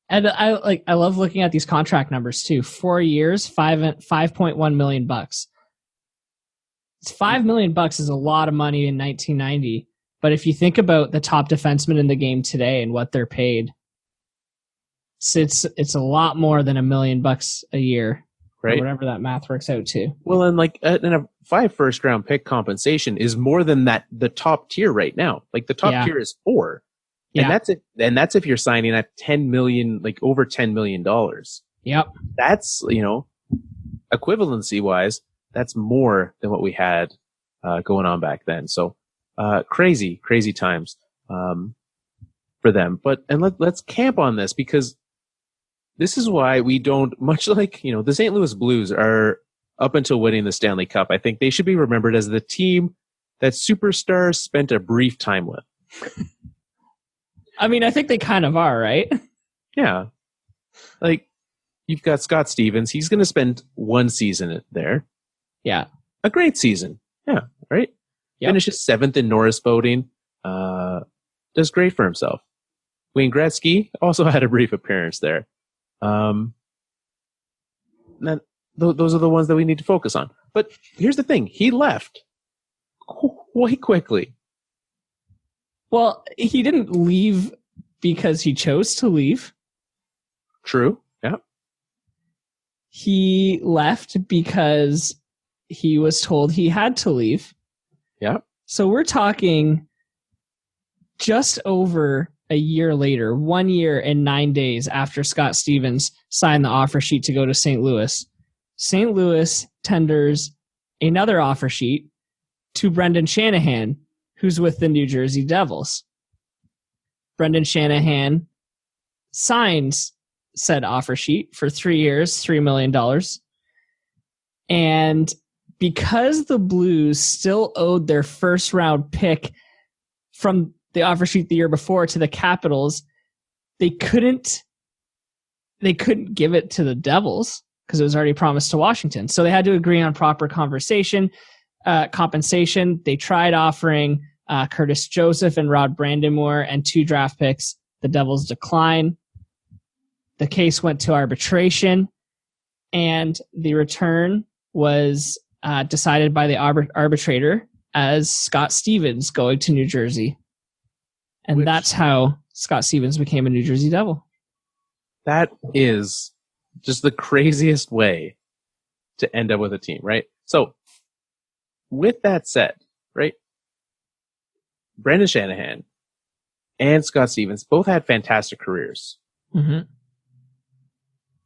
And I love looking at these contract numbers too. 4 years, $5.1 million. It's $5 million is a lot of money in 1990. But if you think about the top defensemen in the game today and what they're paid, it's a lot more than $1 million a year, right? Or whatever that math works out to. Well, and and a 5 first-round pick compensation is more than the top tier right now. Like the top tier is 4, and that's if you're signing at $10 million, like over $10 million. Yep, that's equivalency wise, that's more than what we had going on back then. So crazy times for them. But let's camp on this, because this is why we don't, much like, the St. Louis Blues are up until winning the Stanley Cup. I think they should be remembered as the team that superstars spent a brief time with. I mean, I think they kind of are, right? Yeah. Like, you've got Scott Stevens. He's going to spend 1 season there. Yeah. A great season. Yeah. Right? Yep. Finishes 7th in Norris voting. Does great for himself. Wayne Gretzky also had a brief appearance there. Those are the ones that we need to focus on. But here's the thing. He left quite quickly. Well, he didn't leave because he chose to leave. True. Yeah. He left because he was told he had to leave. Yeah. So we're talking just over a year later, 1 year and 9 days after Scott Stevens signed the offer sheet to go to St. Louis. St. Louis tenders another offer sheet to Brendan Shanahan, who's with the New Jersey Devils. Brendan Shanahan signs said offer sheet for 3 years, $3 million. And because the Blues still owed their first round pick from the offer sheet the year before to the Capitals, they couldn't give it to the Devils because it was already promised to Washington. So they had to agree on proper compensation. They tried offering Curtis Joseph and Rod Brandamore and 2 draft picks. The Devils declined. The case went to arbitration, and the return was decided by the arbitrator as Scott Stevens going to New Jersey. And that's how Scott Stevens became a New Jersey Devil. That is just the craziest way to end up with a team, right? So, with that said, right, Brendan Shanahan and Scott Stevens both had fantastic careers. Mm-hmm.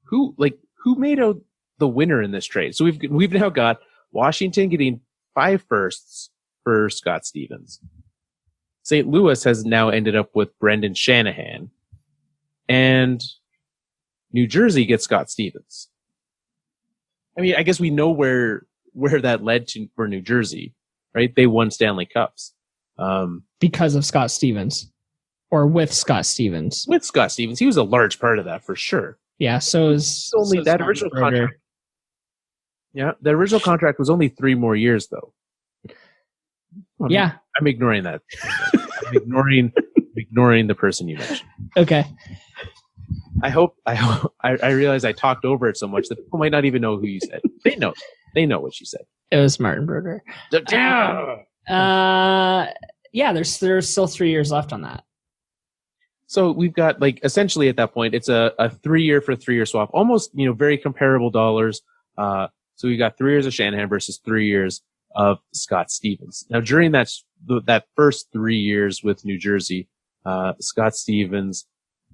Who made out the winner in this trade? So we've now got Washington getting 5 firsts for Scott Stevens. St. Louis has now ended up with Brendan Shanahan, and New Jersey gets Scott Stevens. I mean, I guess we know where that led to for New Jersey, right? They won Stanley Cups. Because of Scott Stevens. Or with Scott Stevens. With Scott Stevens. He was a large part of that for sure. Yeah, so is only that original contract. Yeah, the original contract was only 3 more years though. I'm ignoring that. I'm ignoring the person you mentioned. Okay. I realize I talked over it so much that people might not even know who you said. They know what you said. It was Martin Berger. There's still 3 years left on that. So we've got essentially at that point, it's a 3-year for 3-year swap, almost, very comparable dollars. So we got 3 years of Shanahan versus 3 years of Scott Stevens. Now during that first 3 years with New Jersey, Scott Stevens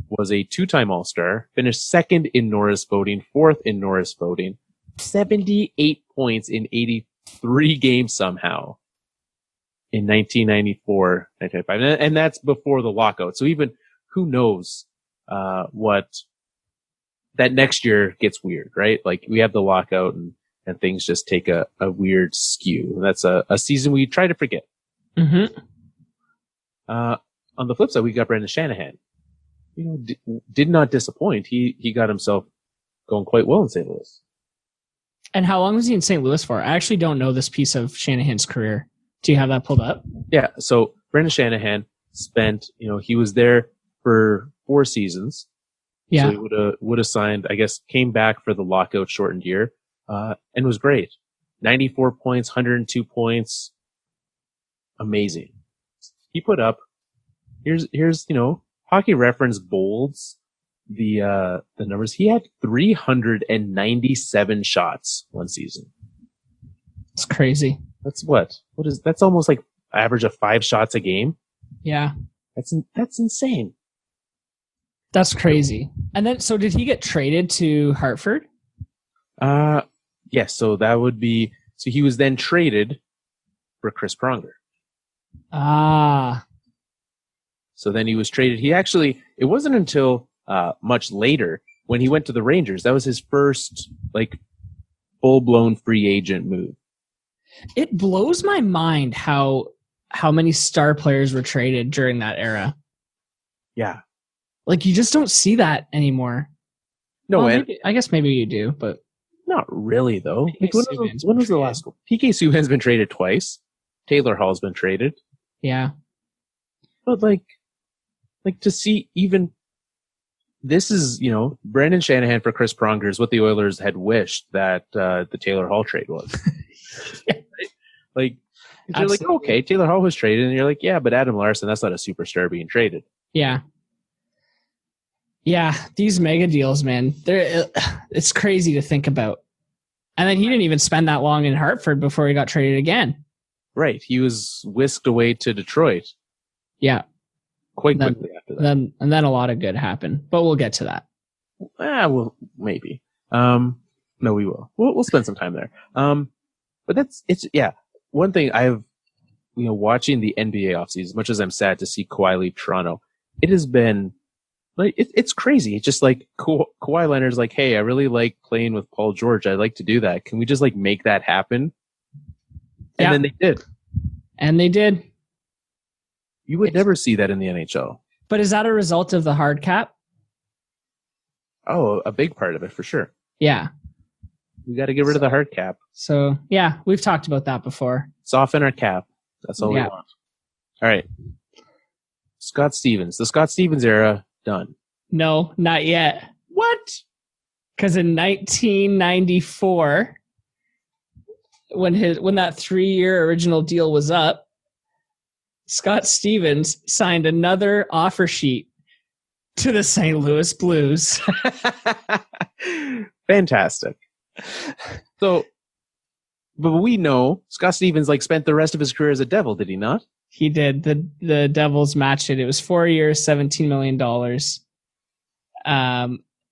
was a 2-time All-Star, finished 2nd in Norris voting, 4th in Norris voting, 78 points in 83 games somehow in 1994, 1995. And that's before the lockout. So even who knows what that next year gets weird, right? Like we have the lockout and things just take a weird skew. And that's a season we try to forget. Mm-hmm. On the flip side, we got Brendan Shanahan. Did not disappoint. He got himself going quite well in St. Louis. And how long was he in St. Louis for? I actually don't know this piece of Shanahan's career. Do you have that pulled up? Yeah. So Brendan Shanahan spent, he was there for 4 seasons. Yeah. So he would have signed, I guess, came back for the lockout shortened year, and was great. 94 points, 102 points. Amazing. He put up, here's, Hockey Reference bolds the numbers. He had 397 shots one season. It's crazy. That's that's almost like average of 5 shots a game. Yeah. That's insane. That's crazy. And then, so did he get traded to Hartford? Yes. So that would be, so he was then traded for Chris Pronger. So then he was traded. It wasn't until, much later when he went to the Rangers. That was his first, full-blown free agent move. It blows my mind how many star players were traded during that era. Yeah. You just don't see that anymore. No, well, I guess maybe you do, but not really though. When was the last one? PK Subban's been traded twice. Taylor Hall's been traded. Yeah. But to see even this is, Brendan Shanahan for Chris Pronger is what the Oilers had wished that the Taylor Hall trade was. Yeah. Right? You're like, okay, Taylor Hall was traded, and you're like, yeah, but Adam Larson, that's not a superstar being traded. Yeah. Yeah, these mega deals, man, it's crazy to think about. And then he didn't even spend that long in Hartford before he got traded again. Right. He was whisked away to Detroit. Yeah. Quite quickly after that. And then a lot of good happened, but we'll get to that. Well, maybe. No, we will. We'll spend some time there. But one thing I've, watching the NBA offseason, as much as I'm sad to see Kawhi leave Toronto, it has been, it's crazy. It's just Kawhi Leonard's like, hey, I really like playing with Paul George. I'd like to do that. Can we just make that happen? And then they did. And they did. You would never see that in the NHL. But is that a result of the hard cap? Oh, a big part of it for sure. Yeah. We got to get rid of the hard cap. So, yeah, we've talked about that before. Soften our cap. That's all we want. All right. Scott Stevens. The Scott Stevens era, done. No, not yet. What? Because in 1994, when that 3-year original deal was up, Scott Stevens signed another offer sheet to the St. Louis Blues. Fantastic. So, but we know Scott Stevens spent the rest of his career as a Devil, did he not? He did. The Devils matched it. It was 4 years, $17 million.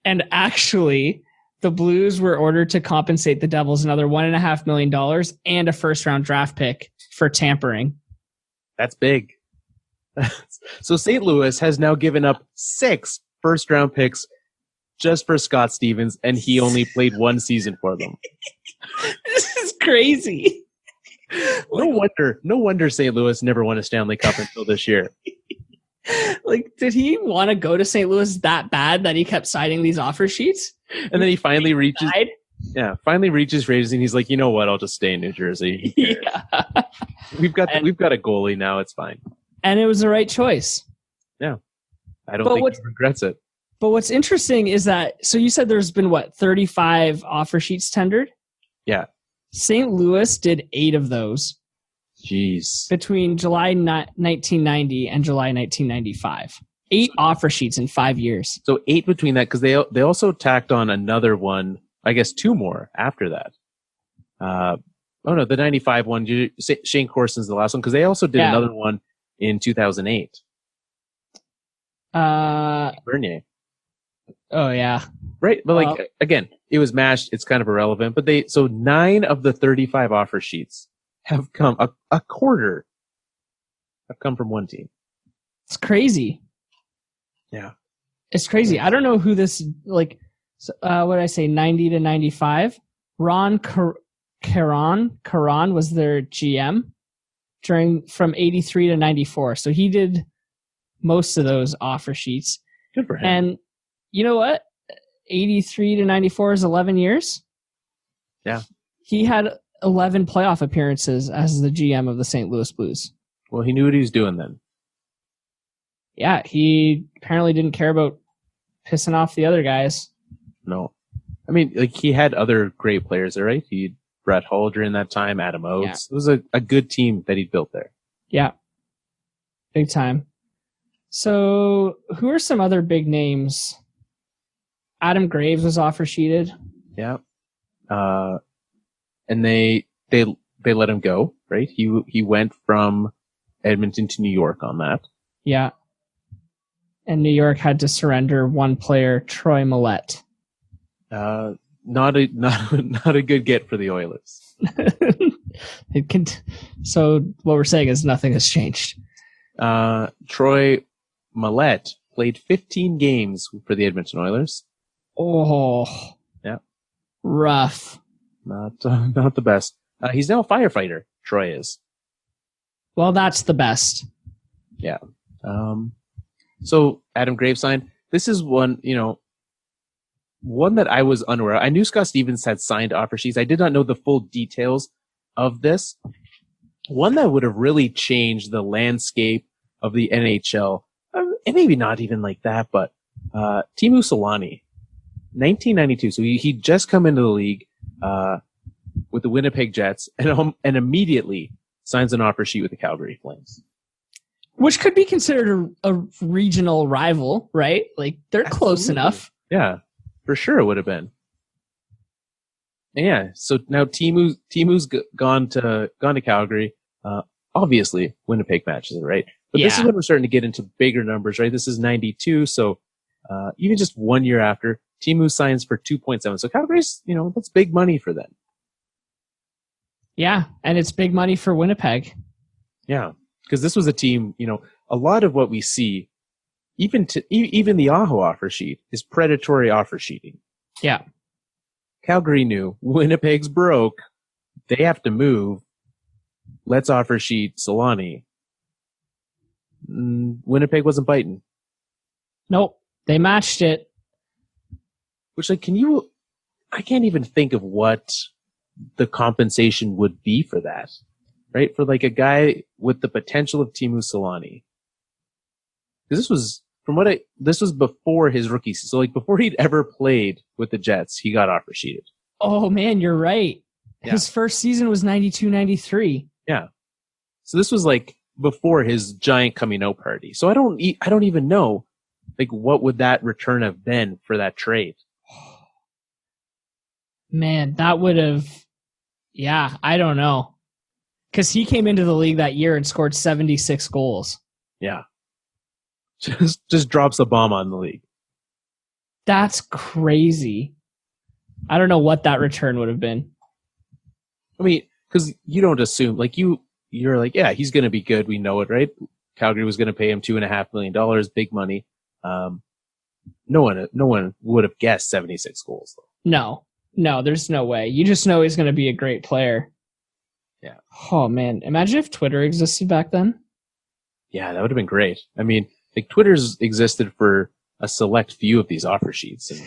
And actually, the Blues were ordered to compensate the Devils another $1.5 million and a first-round draft pick for tampering. That's big. So St. Louis has now given up 6 first-round picks just for Scott Stevens, and he only played 1 season for them. This is crazy. No wonder St. Louis never won a Stanley Cup until this year. Did he want to go to St. Louis that bad that he kept signing these offer sheets? And then he finally reaches Rays, and he's like, you know what? I'll just stay in New Jersey. Yeah. We've got a goalie now. It's fine. And it was the right choice. Yeah. I don't think he regrets it. But what's interesting is that, so you said there's been 35 offer sheets tendered? Yeah. St. Louis did 8 of those. Jeez. Between July 1990 and July 1995. 8 offer sheets in 5 years. So 8 between that, because they also tacked on another one, I guess 2 more after that. The 95 one, Shane Corson's the last one, because they also did another one in 2008. Bernier. Oh, yeah. Right, but again, it was matched. It's kind of irrelevant. But 9 of the 35 offer sheets have come, a quarter have come from one team. It's crazy. Yeah. It's crazy. I don't know who this, what did I say, 90 to 95? Ron Caron was their GM from 83 to 94. So he did most of those offer sheets. Good for him. And you know what? 83 to 94 is 11 years. Yeah. He had 11 playoff appearances as the GM of the St. Louis Blues. Well, he knew what he was doing then. Yeah, he apparently didn't care about pissing off the other guys. No. I mean, he had other great players there, right? He had Brett Hull during that time, Adam Oates. Yeah. It was a good team that he'd built there. Yeah. Big time. So, who are some other big names? Adam Graves was offer sheeted. Yeah. And they let him go, right? He went from Edmonton to New York on that. Yeah. And New York had to surrender one player, Troy Millette. Not a good get for the Oilers. So what we're saying is nothing has changed. Troy Millette played 15 games for the Edmonton Oilers. Oh, yeah, rough. Not the best. He's now a firefighter. Troy is. Well, that's the best. Yeah. So Adam Graves signed. This is one that I was unaware of. I knew Scott Stevens had signed offer sheets. I did not know the full details of this. One that would have really changed the landscape of the NHL, and maybe not even like that, but Teemu Selanne, 1992. So he'd just come into the league with the Winnipeg Jets and immediately signs an offer sheet with the Calgary Flames. Which could be considered a regional rival, right? They're Absolutely. Close enough. Yeah, for sure it would have been. Yeah, so now Teemu's gone to Calgary. Obviously, Winnipeg matches it, right? But This is when we're starting to get into bigger numbers, right? This is 92, so even just 1 year after, Teemu signs for 2.7. So Calgary's, that's big money for them. Yeah, and it's big money for Winnipeg. Yeah, because this was a team, a lot of what we see, even the Aho offer sheet is predatory offer sheeting. Yeah. Calgary knew Winnipeg's broke. They have to move. Let's offer sheet Selanne. Winnipeg wasn't biting. Nope. They matched it. Which, I can't even think of what the compensation would be for that, right? For a guy with the potential of Teemu Selanne. Because this was before his rookie season. So before he'd ever played with the Jets, he got offer sheeted. Oh man, you're right. His first season was 92-93. Yeah. So this was like before his giant coming out party. So I don't even know, like, what would that return have been for that trade? Man, that would have, yeah, I don't know. Because he came into the league that year and scored 76 goals. Yeah. Just drops a bomb on the league. That's crazy. I don't know what that return would have been. I mean, because you don't assume, like, you're like, yeah, he's going to be good. We know it, right? Calgary was going to pay him $2.5 million, big money. No one would have guessed 76 goals, though. No, there's no way. You just know he's going to be a great player. Yeah. Oh, man. Imagine if Twitter existed back then. Yeah, that would have been great. I mean, like, Twitter's existed for a select few of these offer sheets, and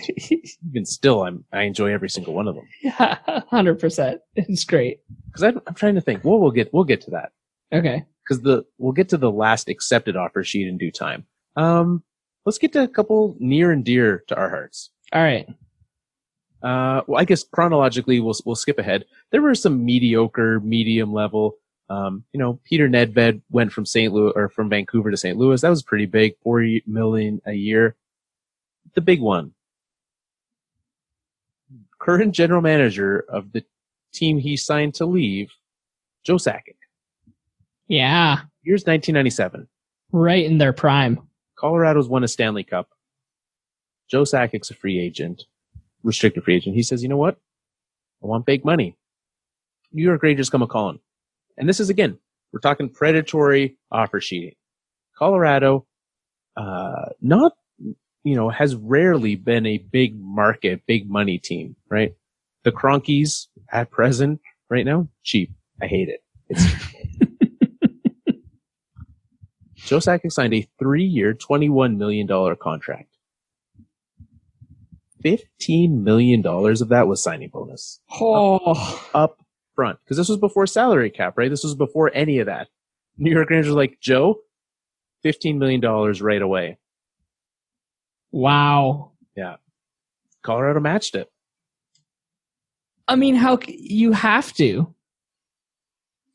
even still, I enjoy every single one of them. Yeah, 100%. It's great. Because I'm trying to think. Well, we'll get to that. Okay. Because we'll get to the last accepted offer sheet in due time. Let's get to a couple near and dear to our hearts. All right. Well, I guess chronologically, we'll skip ahead. There were some mediocre, medium level. Peter Nedved went from from Vancouver to St. Louis. That was pretty big, $40 million a year. The big one. Current general manager of the team he signed to leave, Joe Sakic. Yeah. Here's 1997. Right in their prime. Colorado's won a Stanley Cup. Joe Sakic's a free agent, restricted free agent. He says, you know what? I want big money. New York Rangers come a-calling. And this is, again, we're talking predatory offer sheeting. Colorado, has rarely been a big market, big money team, right? The Cronkies at present, right now, cheap. I hate it. It's Joe Sakic signed a 3-year, $21 million contract. $15 million of that was signing bonus. Oh. Up front. Because this was before salary cap, right? This was before any of that. New York Rangers were like, Joe, $15 million right away. Wow. Yeah. Colorado matched it. I mean, you have to.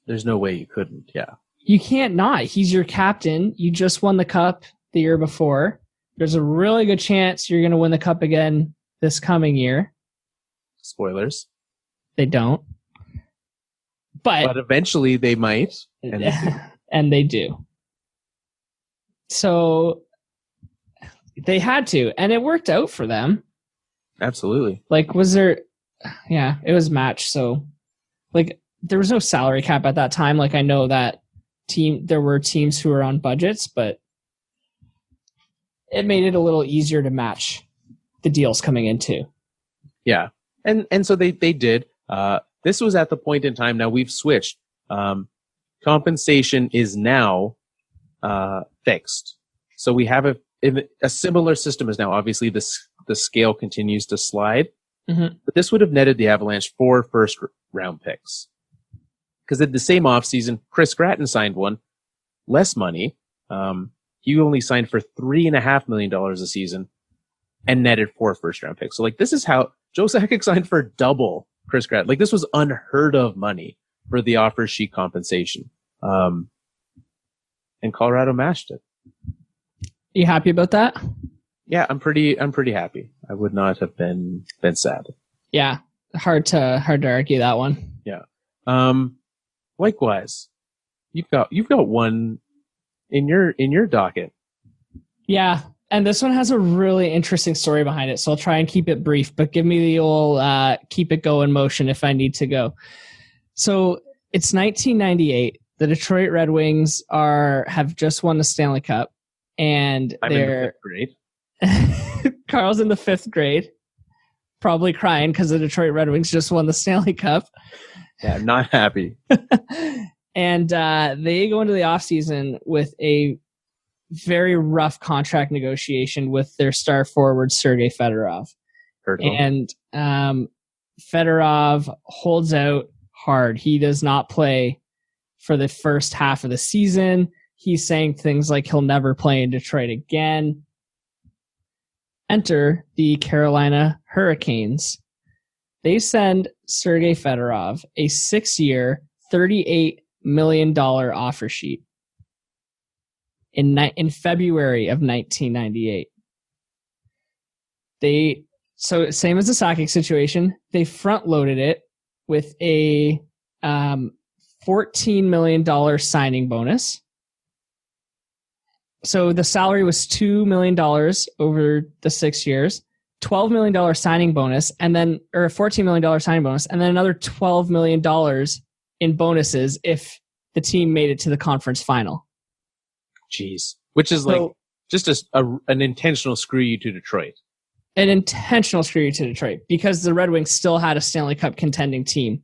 There's no way you couldn't, yeah. You can't not. He's your captain. You just won the cup the year before. There's a really good chance you're going to win the cup again this coming year. Spoilers. They don't. But eventually they might. And they do. And they do. So they had to. And it worked out for them. Absolutely. Like, it was matched. So, like, there was no salary cap at that time. Like, I know that there were teams who were on budgets, but it made it a little easier to match the deals coming into. Yeah. And so they did. This was at the point in time. Now we've switched. Compensation is now fixed. So we have a similar system as now. Obviously, the scale continues to slide. Mm-hmm. But this would have netted the Avalanche 4 first-round picks. Because in the same offseason, Chris Gratton signed one. Less money. He only signed for $3.5 million a season and netted 4 first-round picks. So, like, this is how Joe Sakic signed for double Chris Gratton. Like, this was unheard of money for the offer sheet compensation. And Colorado matched it. You happy about that? Yeah, I'm pretty happy. I would not have been sad. Yeah, hard to argue that one. Yeah. Likewise, you've got one in your docket. Yeah, and this one has a really interesting story behind it, so I'll try and keep it brief, but give me the old keep it going motion if I need to go. So it's 1998. The Detroit Red Wings have just won the Stanley Cup, and I'm in the 5th grade. Carl's in the 5th grade, probably crying because the Detroit Red Wings just won the Stanley Cup. Yeah, not happy. And they go into the offseason with a very rough contract negotiation with their star forward, Sergei Fedorov. And Fedorov holds out hard. He does not play for the first half of the season. He's saying things like he'll never play in Detroit again. Enter the Carolina Hurricanes. They send Sergei Fedorov a 6-year, $38 million offer sheet in February of 1998. So same as the Sakic situation, they front loaded it with a $14 million signing bonus. So the salary was $2 million over the 6 years, $12 million signing bonus, or $14 million signing bonus, and then another $12 million in bonuses if the team made it to the conference final. Jeez. Which is just an intentional screw you to Detroit. An intentional screw you to Detroit because the Red Wings still had a Stanley Cup contending team.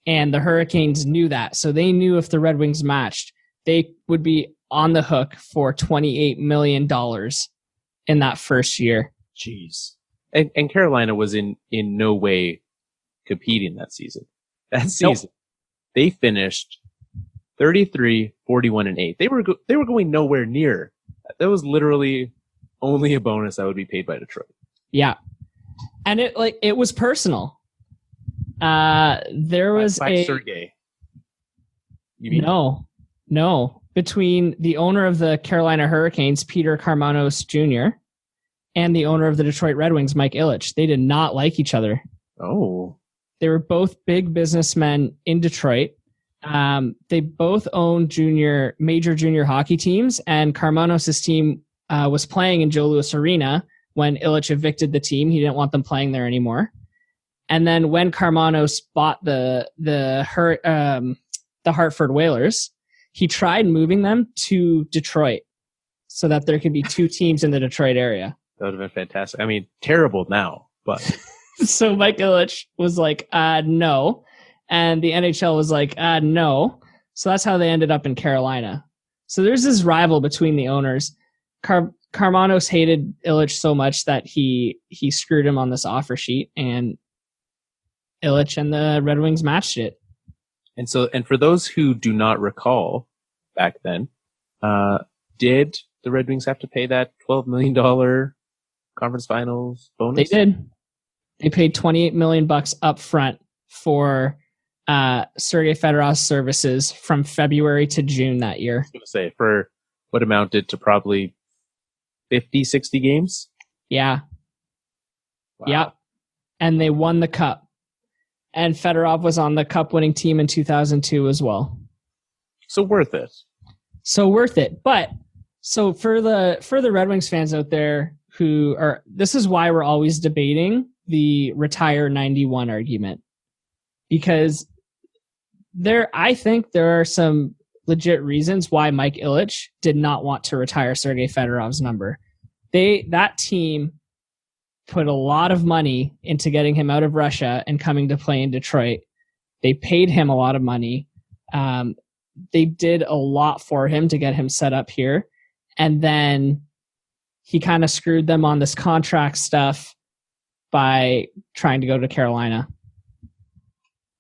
And the Hurricanes knew that. So they knew if the Red Wings matched, they would be on the hook for $28 million in that first year. Jeez. And Carolina was in no way competing that season. That season, They finished 33, 41, and 8. They were going nowhere near. That was literally only a bonus that would be paid by Detroit. Yeah. And it was personal. There was Sergei. You mean? No. Between the owner of the Carolina Hurricanes, Peter Karmanos Jr., and the owner of the Detroit Red Wings, Mike Ilitch. They did not like each other. Oh. They were both big businessmen in Detroit. They both owned major junior hockey teams, and Karmanos' team was playing in Joe Louis Arena when Ilitch evicted the team. He didn't want them playing there anymore. And then when Karmanos bought the Hartford Whalers, he tried moving them to Detroit so that there could be two teams in the Detroit area. That would have been fantastic. I mean, terrible now, but... So Mike Ilitch was like, no. And the NHL was like, no. So that's how they ended up in Carolina. So there's this rival between the owners. Karmanos hated Ilitch so much that he screwed him on this offer sheet, and Ilitch and the Red Wings matched it. And for those who do not recall back then, did the Red Wings have to pay that $12 million conference finals bonus? They did. They paid $28 million up front for Sergei Fedorov's services from February to June that year. I was going to say, for what amounted to probably 50, 60 games? Yeah. Wow. Yeah. And they won the cup. And Fedorov was on the cup-winning team in 2002 as well. So worth it. But so for the Red Wings fans out there this is why we're always debating the retire 91 argument, because I think there are some legit reasons why Mike Ilitch did not want to retire Sergei Fedorov's number. That team put a lot of money into getting him out of Russia and coming to play in Detroit. They paid him a lot of money. They did a lot for him to get him set up here. And then he kind of screwed them on this contract stuff by trying to go to Carolina.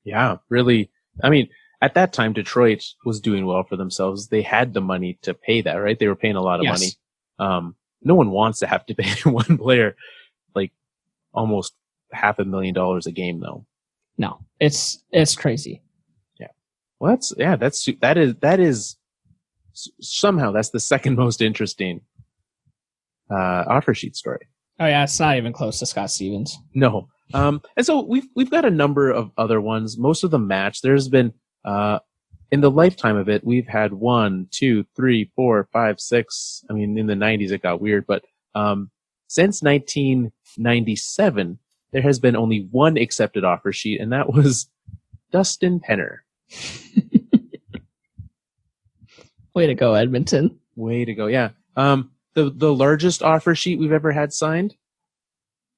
Yeah, really. I mean, at that time, Detroit was doing well for themselves. They had the money to pay that, right? They were paying a lot of money. No one wants to have to pay one player like almost $500,000 a game, though. No, it's crazy. Yeah. Well, that is somehow that's the second most interesting offer sheet story. Oh yeah, it's not even close to Scott Stevens. No. And so we've got a number of other ones. Most of them match. There's been in the lifetime of it, we've had 1, 2, 3, 4, 5, 6. I mean, in the 90s it got weird, but since 1997, there has been only one accepted offer sheet, and that was Dustin Penner. Way to go, Edmonton. Way to go, yeah. The largest offer sheet we've ever had signed,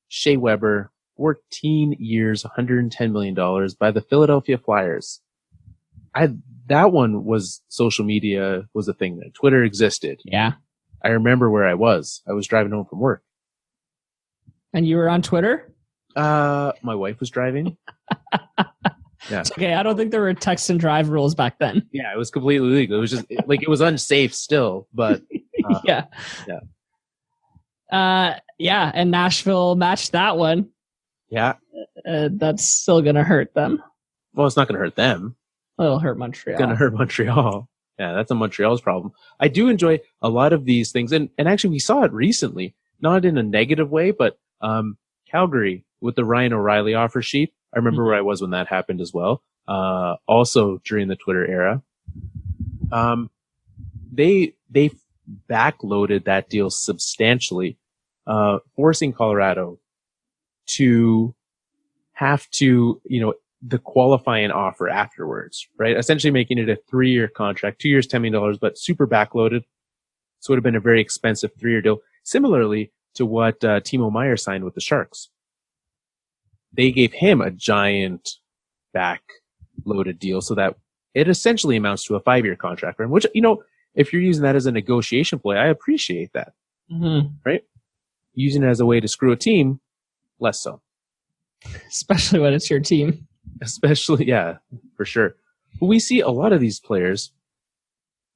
Shea Weber, 14 years, $110 million by the Philadelphia Flyers. That one was social media was a thing there. Twitter existed. Yeah. I remember where I was. I was driving home from work. And you were on Twitter? My wife was driving. Yeah. It's okay. I don't think there were text and drive rules back then. Yeah, it was completely legal. It was just it was unsafe still, but yeah. And Nashville matched that one. Yeah. that's still going to hurt them. Well, it's not going to hurt them. It'll hurt Montreal. It's going to hurt Montreal. Yeah, that's a Montreal's problem. I do enjoy a lot of these things. And actually, we saw it recently, not in a negative way, but Calgary with the Ryan O'Reilly offer sheet. I remember where I was when that happened as well. Also during the Twitter era. They backloaded that deal substantially, forcing Colorado to have to, the qualifying offer afterwards, right? Essentially making it a 3-year contract, 2 years, $10 million, but super backloaded. So it would have been a very expensive 3-year deal. Similarly to what Timo Meier signed with the Sharks. They gave him a giant backloaded deal so that it essentially amounts to a 5-year contract for him, which, if you're using that as a negotiation play, I appreciate that, right? Using it as a way to screw a team, less so. Especially when it's your team. Especially, yeah, for sure. But we see a lot of these players,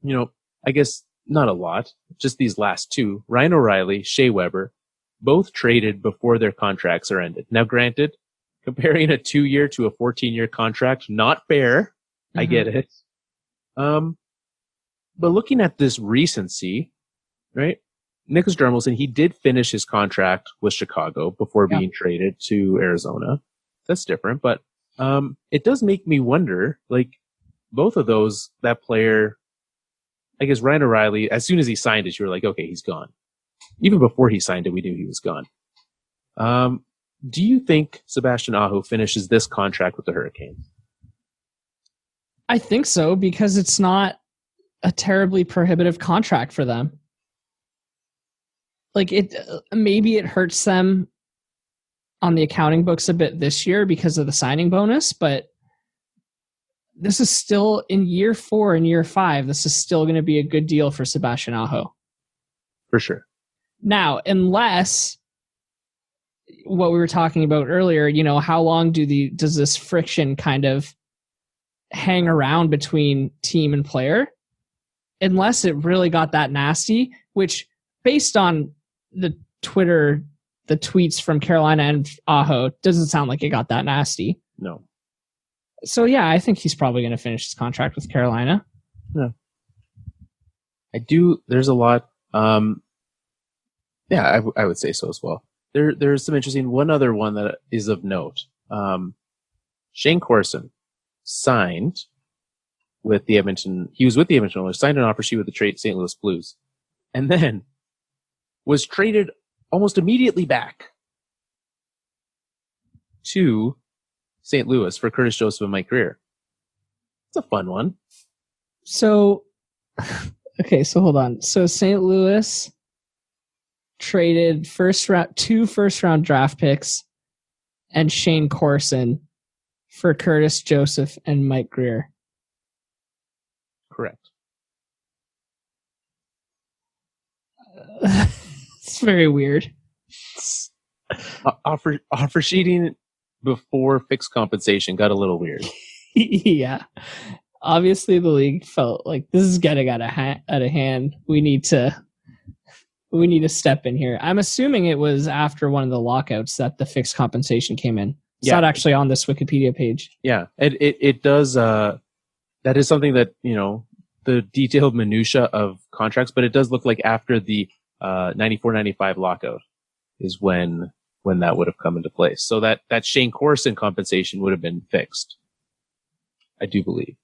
I guess not a lot, just these last two, Ryan O'Reilly, Shea Weber, both traded before their contracts are ended. Now, granted, comparing a 2-year to a 14-year contract, not fair. I get it. But looking at this recency, right? Niklas Dermelson, he did finish his contract with Chicago before being traded to Arizona. That's different, but it does make me wonder, both of those, that player, I guess Ryan O'Reilly, as soon as he signed it, you were like, okay, he's gone. Even before he signed it, we knew he was gone. Do you think Sebastian Aho finishes this contract with the Hurricanes? I think so, because it's not a terribly prohibitive contract for them. Maybe it hurts them on the accounting books a bit this year because of the signing bonus, but this is still in year 4 and year 5. This is still going to be a good deal for Sebastian Aho. For sure. Now, unless what we were talking about earlier, how long does this friction kind of hang around between team and player? Unless it really got that nasty, which based on the tweets from Carolina and Aho, doesn't sound like it got that nasty. No. So yeah, I think he's probably going to finish his contract with Carolina. Yeah. I do. There's a lot. I would say so as well. There's some interesting, one other one that is of note. Shane Corson signed with the Edmonton Oilers, signed an offer sheet with the St. Louis Blues, and then was traded almost immediately back to St. Louis for Curtis Joseph and Mike Greer. It's a fun one. So, okay, so hold on. So St. Louis traded two first round draft picks and Shane Corson for Curtis Joseph and Mike Greer. Correct. It's very weird. Offer sheeting before fixed compensation got a little weird. Yeah. Obviously the league felt like this is getting out of hand. We need to step in here. I'm assuming it was after one of the lockouts that the fixed compensation came in. It's not actually on this Wikipedia page. Yeah, it does. That is something that, the detailed minutia of contracts, but it does look like after the 94-95 lockout is when that would have come into place. So that Shane Corson compensation would have been fixed, I do believe.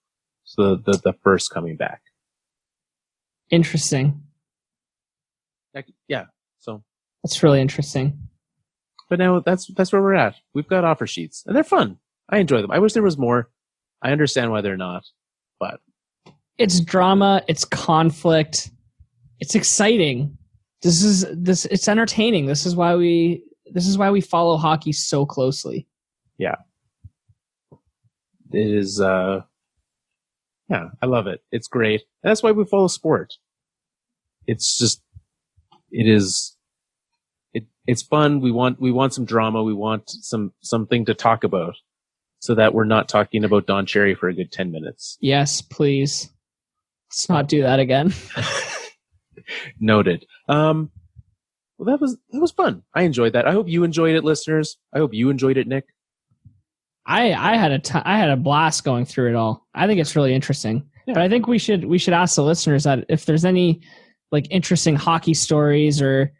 So the first coming back. Interesting. Yeah. So that's really interesting. But now that's where we're at. We've got offer sheets and they're fun. I enjoy them. I wish there was more. I understand why they're not, but it's drama. It's conflict. It's exciting. It's entertaining. This is why we follow hockey so closely. Yeah. It is, I love it. It's great. And that's why we follow sport. It's fun. We want some drama. We want something to talk about so that we're not talking about Don Cherry for a good 10 minutes. Yes, please. Let's not do that again. Noted. Well, that was fun. I enjoyed that. I hope you enjoyed it, listeners. I hope you enjoyed it, Nick. I had a blast going through it all. I think it's really interesting. Yeah. But I think we should ask the listeners that if there's any like interesting hockey stories or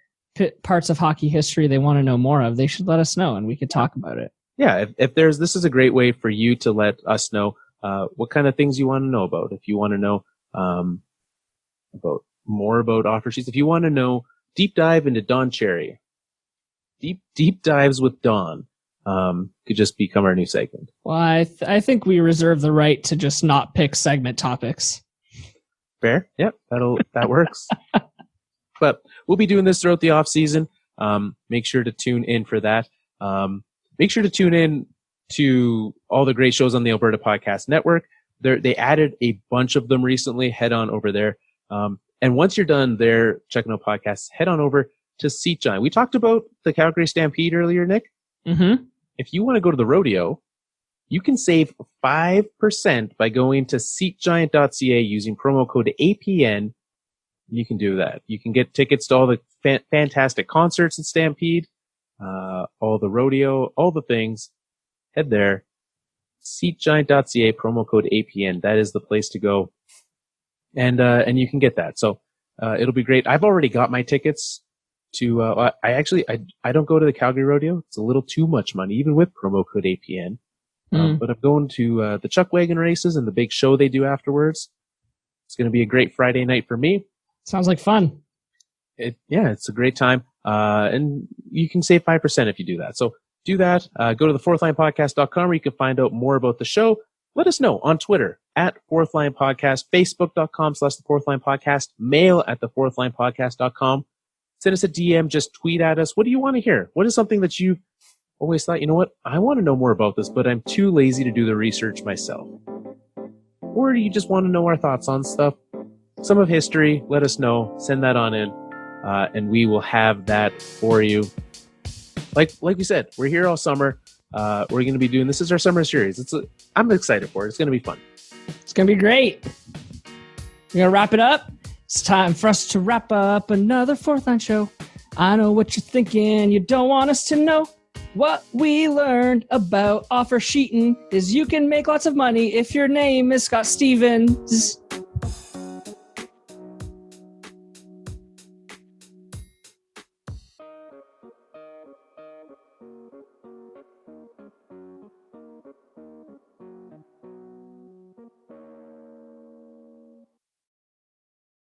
parts of hockey history they want to know more of, they should let us know and we could talk about it. Yeah, if there's, this is a great way for you to let us know what kind of things you want to know about. If you want to know about more about offer sheets, if you want to know deep dive into Don Cherry, deep dives with Don, could just become our new segment. Well, I think we reserve the right to just not pick segment topics. Fair, yep, that works. But we'll be doing this throughout the off season. Make sure to tune in for that. Make sure to tune in to all the great shows on the Alberta Podcast Network. They added a bunch of them recently. Head on over there. And once you're done there checking out podcasts, head on over to Seat Giant. We talked about the Calgary Stampede earlier, Nick. Mm-hmm. If you want to go to the rodeo, you can save 5% by going to seatgiant.ca using promo code APN. You can do that. You can get tickets to all the fantastic concerts at Stampede, all the rodeo, all the things. Head there. Seatgiant.ca, promo code APN. That is the place to go. And you can get that. So, it'll be great. I've already got my tickets to, I don't go to the Calgary Rodeo. It's a little too much money, even with promo code APN. But I'm going to, the Chuck Wagon races and the big show they do afterwards. It's going to be a great Friday night for me. Sounds like fun. It's a great time. And you can save 5% if you do that. So do that. Go to the fourthlinepodcast.com where you can find out more about the show. Let us know on Twitter at Fourth Line Podcast, Facebook.com/the Fourth Line Podcast, mail at the fourthlinepodcast.com. Send us a DM, just tweet at us. What do you want to hear? What is something that you've always thought, you know what, I want to know more about this, but I'm too lazy to do the research myself? Or do you just want to know our thoughts on stuff? Some of history, let us know. Send that on in, and we will have that for you. Like we said, we're here all summer. We're going to be doing, this is our summer series. I'm excited for it. It's going to be fun. It's going to be great. We're going to wrap it up. It's time for us to wrap up another Fourth Line show. I know what you're thinking. You don't want us to know. What we learned about offer sheeting is you can make lots of money if your name is Scott Stevens.